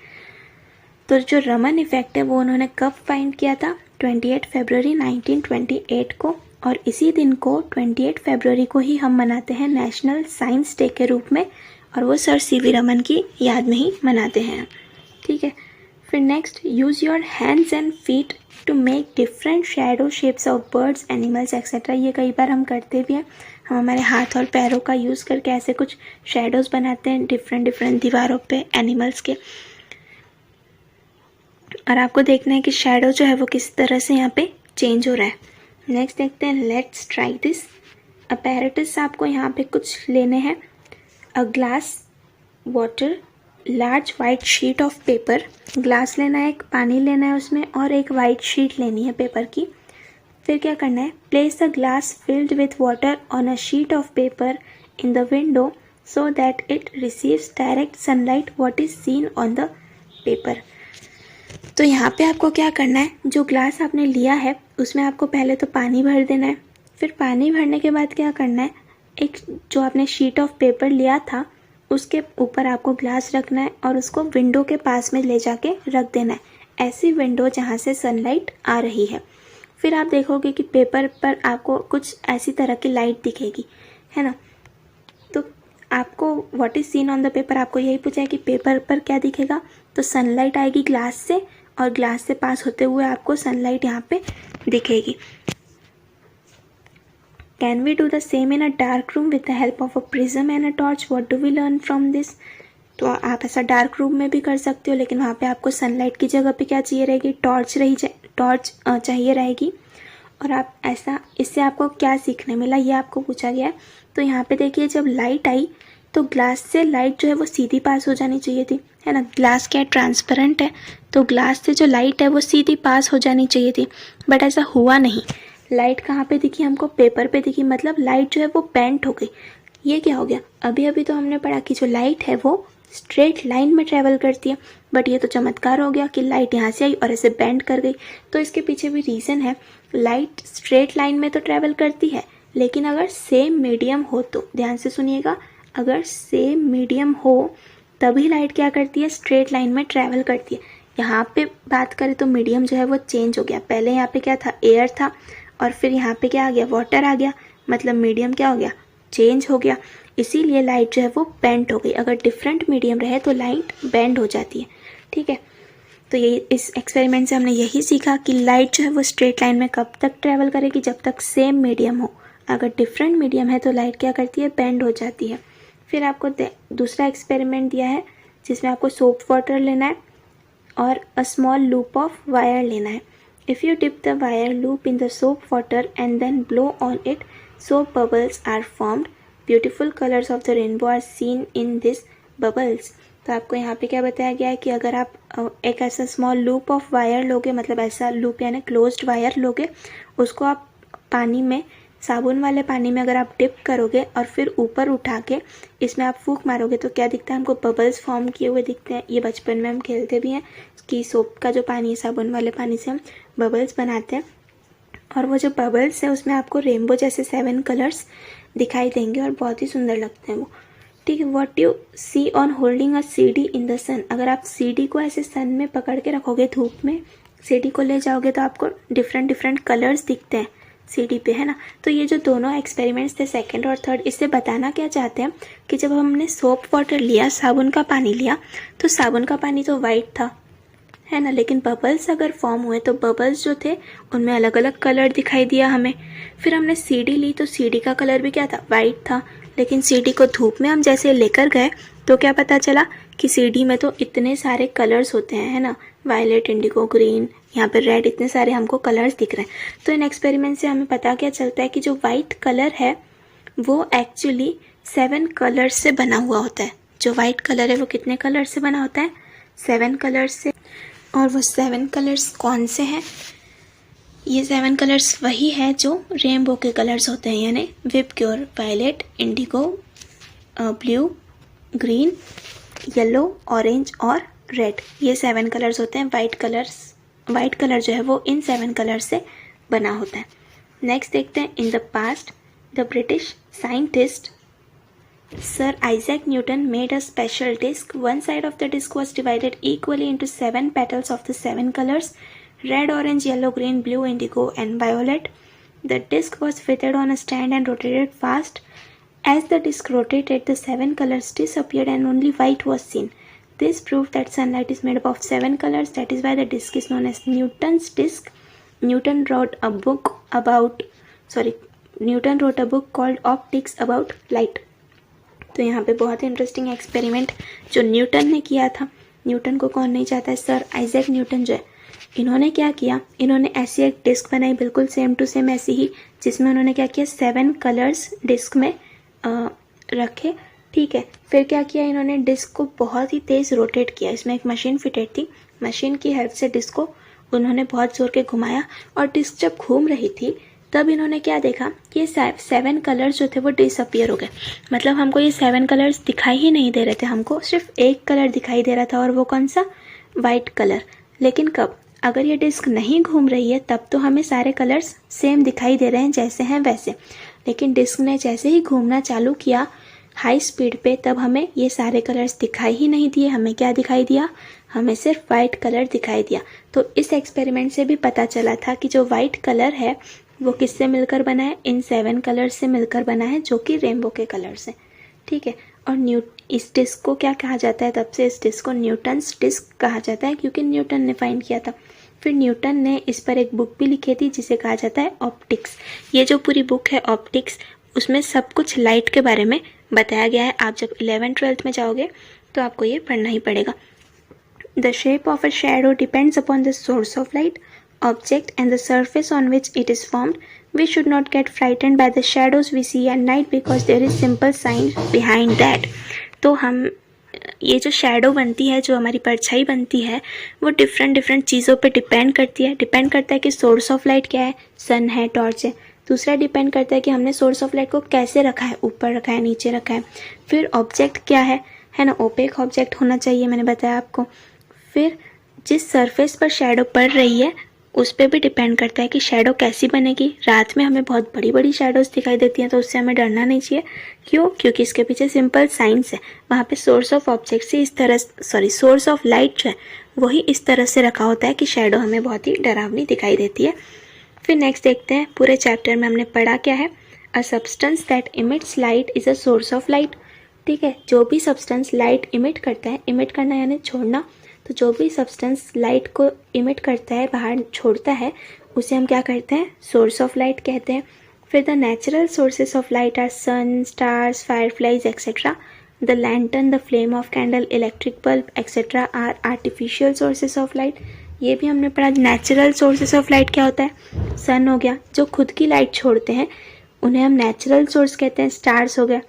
Speaker 1: तो जो रमन इफेक्ट है वो उन्होंने कब फाइंड किया था, 28 फरवरी 1928 को, और इसी दिन को 28 फरवरी को ही हम मनाते हैं नेशनल साइंस डे के रूप में, और वो सर C.V. रमन की याद में ही मनाते हैं। ठीक है, फिर next, use your hands and feet to make different shadow shapes of birds, animals etcetera. ये कई बार हम करते भी हैं, हम हमारे हाथ और पैरों का यूज़ करके ऐसे कुछ शैडोज़ बनाते हैं डिफरेंट दीवारों पे एनिमल्स के, और आपको देखना है कि शैडो जो है वो किस तरह से यहाँ पे चेंज हो रहा है। नेक्स्ट देखते हैं, लेट्स ट्राई दिस अपैरेटस। आपको यहाँ पे कुछ लेने हैं, a glass, water, large white sheet of paper. Glass लेना है, एक पानी लेना है उसमें, और एक वाइट शीट लेनी है पेपर की। फिर क्या करना है, place the glass filled with water on a sheet of paper in the window so that it receives direct sunlight what is seen on the paper. तो यहाँ पे आपको क्या करना है, जो ग्लास आपने लिया है उसमें आपको पहले तो पानी भर देना है। फिर पानी भरने के बाद क्या करना है, एक जो आपने शीट ऑफ पेपर लिया था उसके ऊपर आपको ग्लास रखना है और उसको विंडो के पास में ले जाके रख देना है, ऐसी विंडो जहाँ से सनलाइट आ रही है। फिर आप देखोगे कि पेपर पर आपको कुछ ऐसी तरह की लाइट दिखेगी, है ना। तो आपको what is seen on the paper, आपको यही पूछा है कि पेपर पर क्या दिखेगा, तो सनलाइट आएगी ग्लास से, और ग्लास से पास होते हुए आपको सनलाइट यहाँ पे दिखेगी। Can we do the same in a dark room with the help of a prism and a torch, what do we learn from this. तो आप ऐसा डार्क रूम में भी कर सकते हो, लेकिन वहाँ पे आपको सनलाइट की जगह पे क्या चाहिए रहेगी, टॉर्च चाहिए रहेगी। और आप ऐसा, इससे आपको क्या सीखने मिला ये आपको पूछा गया है। तो यहाँ पे देखिए, जब लाइट आई तो ग्लास से लाइट जो है वो सीधी पास हो जानी चाहिए थी, है ना। ग्लास क्या है, ट्रांसपेरेंट है, तो ग्लास से जो लाइट है वो सीधी पास हो जानी चाहिए थी, बट ऐसा हुआ नहीं। लाइट कहाँ पे दिखी हमको, पेपर पे दिखी, मतलब लाइट जो है वो बेंट हो गई। ये क्या हो गया, अभी अभी तो हमने पढ़ा कि जो लाइट है वो स्ट्रेट लाइन में ट्रैवल करती है। बट ये तो चमत्कार हो गया कि लाइट यहाँ से आई और ऐसे बेंड कर गई। तो इसके पीछे भी रीज़न है, लाइट स्ट्रेट लाइन में तो ट्रैवल करती है, लेकिन अगर सेम मीडियम हो तो, ध्यान से सुनिएगा, अगर सेम मीडियम हो तभी लाइट क्या करती है, स्ट्रेट लाइन में ट्रैवल करती है। यहाँ पे बात करें तो मीडियम जो है वो चेंज हो गया, पहले यहाँ पे क्या था, एयर था, और फिर यहाँ पे क्या आ गया, वाटर आ गया, मतलब मीडियम क्या हो गया, चेंज हो गया। इसीलिए लाइट जो है वो बेंड हो गई। अगर डिफरेंट मीडियम रहे तो लाइट बेंड हो जाती है, ठीक है। तो ये इस एक्सपेरिमेंट से हमने यही सीखा कि लाइट जो है वो स्ट्रेट लाइन में कब तक ट्रैवल करेगी, जब तक सेम मीडियम हो। अगर डिफरेंट मीडियम है तो लाइट क्या करती है, बेंड हो जाती है। फिर आपको दूसरा एक्सपेरिमेंट दिया है जिसमें आपको सोप वाटर लेना है और a small loop of wire लेना है। If you dip the wire loop in the soap water and then blow on it, soap bubbles are formed. Beautiful colors of the rainbow are seen in these bubbles. तो आपको यहाँ पे क्या बताया गया है कि अगर आप एक ऐसा स्मॉल लूप ऑफ वायर लोगे, मतलब ऐसा लूप यानी क्लोज्ड वायर लोगे, उसको आप पानी में, साबुन वाले पानी में अगर आप डिप करोगे और फिर ऊपर उठा के इसमें आप फूंक मारोगे तो क्या दिखता है, हमको बबल्स फॉर्म किए हुए दिखते हैं। ये बचपन में हम खेलते भी हैं कि सोप का जो पानी है, साबुन वाले पानी से हम बबल्स बनाते हैं, और वो जो बबल्स है उसमें आपको रेनबो जैसे 7 कलर्स दिखाई देंगे और बहुत ही सुंदर लगते हैं वो, ठीक है। What you see on holding a CD in the sun, अगर आप सीडी को ऐसे सन में पकड़ के रखोगे, धूप में सीडी को ले जाओगे तो आपको डिफरेंट डिफरेंट कलर्स दिखते हैं सीडी पे, है ना। तो ये जो दोनों एक्सपेरिमेंट्स थे, सेकंड और थर्ड, इससे बताना क्या चाहते हैं कि जब हमने सोप वाटर लिया, साबुन का पानी लिया, तो साबुन का पानी तो वाइट था, है ना, लेकिन बबल्स अगर फॉर्म हुए तो बबल्स जो थे उनमें अलग अलग कलर दिखाई दिया हमें। फिर हमने सीडी ली तो सीडी का कलर भी क्या था, वाइट था, लेकिन सीडी को धूप में हम जैसे लेकर गए तो क्या पता चला कि सीडी में तो इतने सारे कलर्स होते हैं, है ना, वायलेट, इंडिगो, ग्रीन, यहाँ पर रेड, इतने सारे हमको कलर्स दिख रहे हैं। तो इन एक्सपेरिमेंट से हमें पता क्या चलता है कि जो वाइट कलर है वो एक्चुअली 7 कलर्स से बना हुआ होता है। जो वाइट कलर है वो कितने कलर से बना होता है, 7 कलर्स से। और वो 7 कलर्स कौन से हैं, ये 7 कलर्स वही है जो रेनबो के कलर्स होते हैं, यानी VIBGYOR, violet, indigo, blue, green, yellow, orange और रेड। ये 7 कलर्स होते हैं। वाइट कलर जो है वो इन 7 कलर्स से बना होता है। नेक्स्ट देखते हैं, in the past the British scientist Sir Isaac Newton made a special disc. One side of the disc was divided equally into 7 petals of the 7 colors: red, orange, yellow, green, blue, indigo, and violet. The disc was fitted on a stand and rotated fast. As the disc rotated, the 7 colors disappeared and only white was seen. This proved that sunlight is made up of 7 colors. That is why the disc is known as Newton's disc. Newton wrote a book called Optics about light. तो यहाँ पे बहुत interesting experiment जो Newton ने किया था। Newton को कौन नहीं चाहता है, सर आइजैक न्यूटन जो है, इन्होंने क्या किया, इन्होंने ऐसी एक डिस्क बनाई बिल्कुल सेम टू सेम ऐसी ही, जिसमें उन्होंने क्या किया, 7 कलर्स डिस्क में रखे, ठीक है। फिर क्या किया, इन्होंने डिस्क को बहुत ही तेज़ रोटेट किया। इसमें एक मशीन फिटेड थी, मशीन की हेल्प से डिस्क को उन्होंने बहुत जोर के घुमाया, और डिस्क जब घूम रही थी तब इन्होंने क्या देखा कि ये 7 कलर्स जो थे वो डिसअपियर हो गए। मतलब हमको ये 7 कलर्स दिखाई ही नहीं दे रहे थे, हमको सिर्फ एक कलर दिखाई दे रहा था, और वो कौन सा, वाइट कलर। लेकिन कब, अगर ये डिस्क नहीं घूम रही है तब तो हमें सारे कलर्स सेम दिखाई दे रहे हैं, जैसे हैं वैसे। लेकिन डिस्क ने जैसे ही घूमना चालू किया हाई स्पीड पे, तब हमें ये सारे कलर्स दिखाई ही नहीं दिए। हमें क्या दिखाई दिया, हमें सिर्फ वाइट कलर दिखाई दिया। तो इस एक्सपेरिमेंट से भी पता चला था कि जो वाइट कलर है वो किससे मिलकर बना है, इन 7 कलर्स से मिलकर बना है, जो कि रेनबो के कलर्स हैं, ठीक है। और इस डिस्क को क्या कहा जाता है, तब से इस डिस्क को न्यूटन्स डिस्क कहा जाता है, क्योंकि न्यूटन ने फाइंड किया था। फिर न्यूटन ने इस पर एक बुक भी लिखी थी जिसे कहा जाता है ऑप्टिक्स। ये जो पूरी बुक है ऑप्टिक्स, उसमें सब कुछ लाइट के बारे में बताया गया है। आप जब 11th-12th में जाओगे तो आपको ये पढ़ना ही पड़ेगा। The shape of a shadow depends upon the source of light, object and the surface on which it is formed. We should not get frightened by the shadows we see at night because there is simple science behind that. तो हम ये जो shadow बनती है, जो हमारी परछाई बनती है, वो डिफरेंट चीज़ों पे डिपेंड करती है। डिपेंड करता है कि सोर्स ऑफ लाइट क्या है, सन है, टॉर्च है। दूसरा डिपेंड करता है कि हमने सोर्स ऑफ लाइट को कैसे रखा है, ऊपर रखा है, नीचे रखा है। फिर ऑब्जेक्ट क्या है है ना, ओपेक ऑब्जेक्ट होना चाहिए, मैंने बताया आपको। फिर जिस सरफेस पर शेडो पड़ रही है उस पर भी डिपेंड करता है कि शेडो कैसी बनेगी। रात में हमें बहुत बड़ी बड़ी शेडोज दिखाई देती हैं तो उससे हमें डरना नहीं चाहिए। क्यों? क्योंकि इसके पीछे सिंपल साइंस है। वहाँ पे सोर्स ऑफ ऑब्जेक्ट से इस तरह सोर्स ऑफ लाइट जो है वही इस तरह से रखा होता है कि शेडो हमें बहुत ही डरावनी दिखाई देती है। फिर नेक्स्ट देखते हैं, पूरे चैप्टर में हमने पढ़ा क्या है। A substance that emits light is a source of light. ठीक है, जो भी सब्सटेंस लाइट इमिट करता है, इमिट करना यानी छोड़ना, तो जो भी सब्सटेंस लाइट को इमिट करता है, बाहर छोड़ता है, उसे हम क्या कहते हैं? सोर्स ऑफ लाइट कहते हैं। फिर the natural sources of light are sun, stars, fireflies etcetera. The lantern, the flame of candle, electric bulb etcetera are artificial sources of light. ये भी हमने पढ़ा। नेचुरल सोर्सेस ऑफ लाइट क्या होता है? सन हो गया, जो खुद की लाइट छोड़ते हैं उन्हें हम नेचुरल सोर्स कहते हैं। स्टार्स हो गया,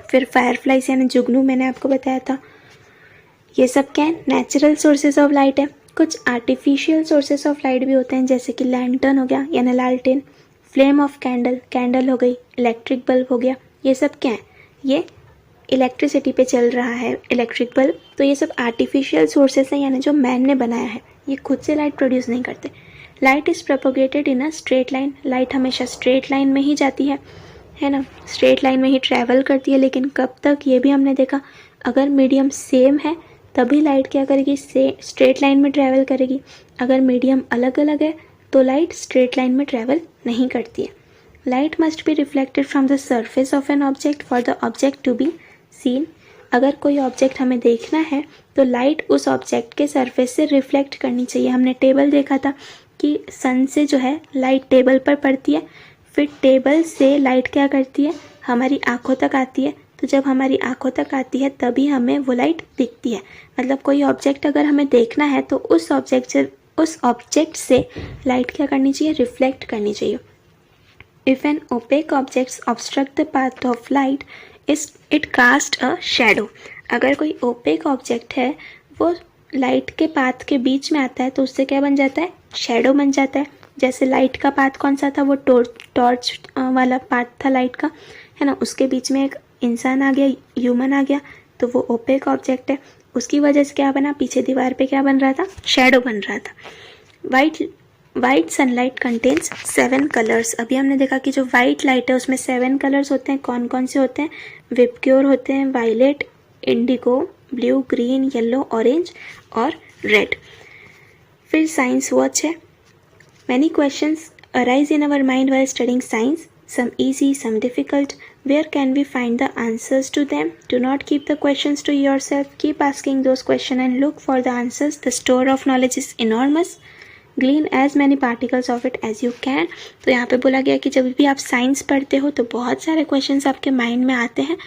Speaker 1: फिर फायरफ्लाइज यानी जुगनू, मैंने आपको बताया था। ये सब क्या है? नेचुरल सोर्सेस ऑफ लाइट है। कुछ आर्टिफिशियल सोर्सेस ऑफ लाइट भी होते हैं, जैसे कि लैंटर्न हो गया यानी लालटेन, फ्लेम ऑफ कैंडल, कैंडल हो गई, इलेक्ट्रिक बल्ब हो गया। ये सब क्या है? ये इलेक्ट्रिसिटी पे चल रहा है इलेक्ट्रिक बल्ब। तो ये सब आर्टिफिशियल सोर्सेस हैं, यानी जो मैन ने बनाया है। ये खुद से लाइट प्रोड्यूस नहीं करते। Light is propagated in a straight line. Light हमेशा स्ट्रेट लाइन में ही जाती है ना, स्ट्रेट लाइन में ही ट्रैवल करती है। लेकिन कब तक? ये भी हमने देखा, अगर मीडियम सेम है तभी लाइट क्या करेगी? स्ट्रेट लाइन में ट्रैवल करेगी। अगर मीडियम अलग अलग है तो लाइट स्ट्रेट लाइन में ट्रैवल नहीं करती है। Light must be reflected from the surface of an object for the object to be seen. अगर कोई ऑब्जेक्ट हमें देखना है तो लाइट उस ऑब्जेक्ट के सरफेस से रिफ्लेक्ट करनी चाहिए। हमने टेबल देखा था कि सन से जो है लाइट टेबल पर पड़ती है, फिर टेबल से लाइट क्या करती है? हमारी आंखों तक आती है। तो जब हमारी आंखों तक आती है तभी हमें वो लाइट दिखती है। मतलब कोई ऑब्जेक्ट अगर हमें देखना है तो उस ऑब्जेक्ट से लाइट क्या करनी चाहिए? रिफ्लेक्ट करनी चाहिए। If an opaque object obstruct the path of light it cast a shadow. अगर कोई ओपेक ऑब्जेक्ट है वो लाइट के पाथ के बीच में आता है तो उससे क्या बन जाता है? शैडो बन जाता है। जैसे लाइट का पाथ कौन सा था? वो टॉर्च वाला पाथ था लाइट का, है ना। उसके बीच में एक इंसान आ गया, ह्यूमन आ गया, तो वो ओपेक ऑब्जेक्ट है। उसकी वजह से क्या बना? पीछे दीवार पे क्या बन रहा था? शैडो बन रहा था। White sunlight contains 7 colours. अभी हमने देखा कि जो वाइट लाइट है उसमें 7 कलर्स होते हैं। कौन कौन से होते हैं? विपक्योर होते हैं, violet, indigo, blue, green, yellow, orange और रेड। फिर साइंस वॉच है। Many questions arise in our mind while studying science, some easy, some difficult. Where can we find the answers to them? Do not keep the questions to yourself. Keep asking those questions and look for the answers. The store of knowledge is enormous. Glean as many particles of it as you can. तो यहाँ पे बोला गया कि जब भी आप science पढ़ते हो तो बहुत सारे क्वेश्चंस आपके माइंड में आते हैं,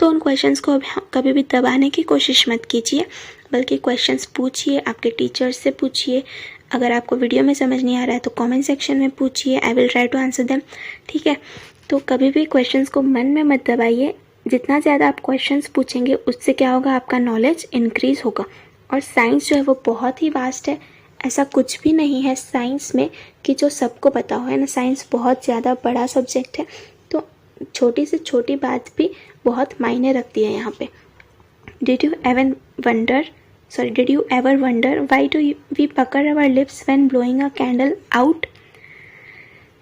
Speaker 1: तो उन क्वेश्चंस को कभी भी दबाने की कोशिश मत कीजिए, बल्कि क्वेश्चंस पूछिए, आपके टीचर्स से पूछिए। अगर आपको वीडियो में समझ नहीं आ रहा है तो कमेंट सेक्शन में पूछिए, I will try to answer them. ठीक है, तो कभी भी क्वेश्चंस को मन में मत दबाइए। जितना ज़्यादा आप क्वेश्चंस पूछेंगे उससे क्या होगा? आपका नॉलेज इंक्रीज होगा। और साइंस जो है वो बहुत ही वास्ट है। ऐसा कुछ भी नहीं है साइंस में कि जो सबको पता हो, है ना। साइंस बहुत ज़्यादा बड़ा सब्जेक्ट है, तो छोटी से छोटी बात भी बहुत मायने रखती है यहाँ पे। Did you ever wonder why do we pucker our lips when blowing a candle out?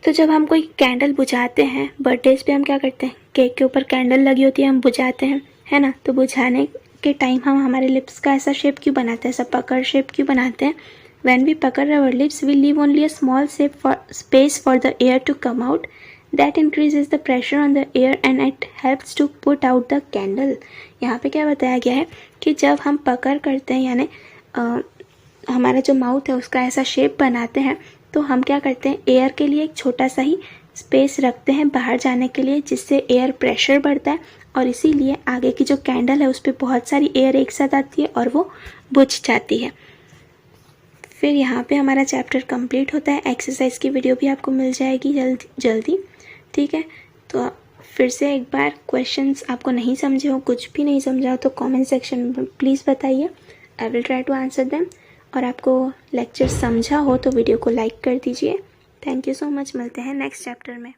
Speaker 1: तो जब हम कोई कैंडल बुझाते हैं, बर्थडेज पे हम क्या करते हैं? केक के ऊपर कैंडल लगी होती है, हम बुझाते हैं, है ना। तो बुझाने के टाइम हम हमारे लिप्स का ऐसा शेप क्यों बनाते हैं? ऐसा पकड़ शेप क्यों बनाते हैं? When we pucker our lips, we leave only a small space for the air to come out. That increases the pressure on the air and it helps to put out the candle. यहाँ पे क्या बताया गया है कि जब हम पकड़ करते हैं, यानी हमारा जो माउथ है उसका ऐसा शेप बनाते हैं, तो हम क्या करते हैं? एयर के लिए एक छोटा सा ही स्पेस रखते हैं बाहर जाने के लिए, जिससे एयर प्रेशर बढ़ता है और इसीलिए आगे की जो कैंडल है उस पर बहुत सारी एयर एक साथ आती है और वो बुझ जाती है। फिर यहाँ पे हमारा चैप्टर कंप्लीट होता है। एक्सरसाइज की वीडियो भी आपको मिल जाएगी जल्दी। ठीक है, तो फिर से एक बार क्वेश्चंस आपको नहीं समझे हो, कुछ भी नहीं समझा हो, तो कमेंट सेक्शन में प्लीज़ बताइए, I will try to answer them. और आपको लेक्चर समझा हो तो वीडियो को लाइक कर दीजिए। थैंक यू सो मच, मिलते हैं नेक्स्ट चैप्टर में।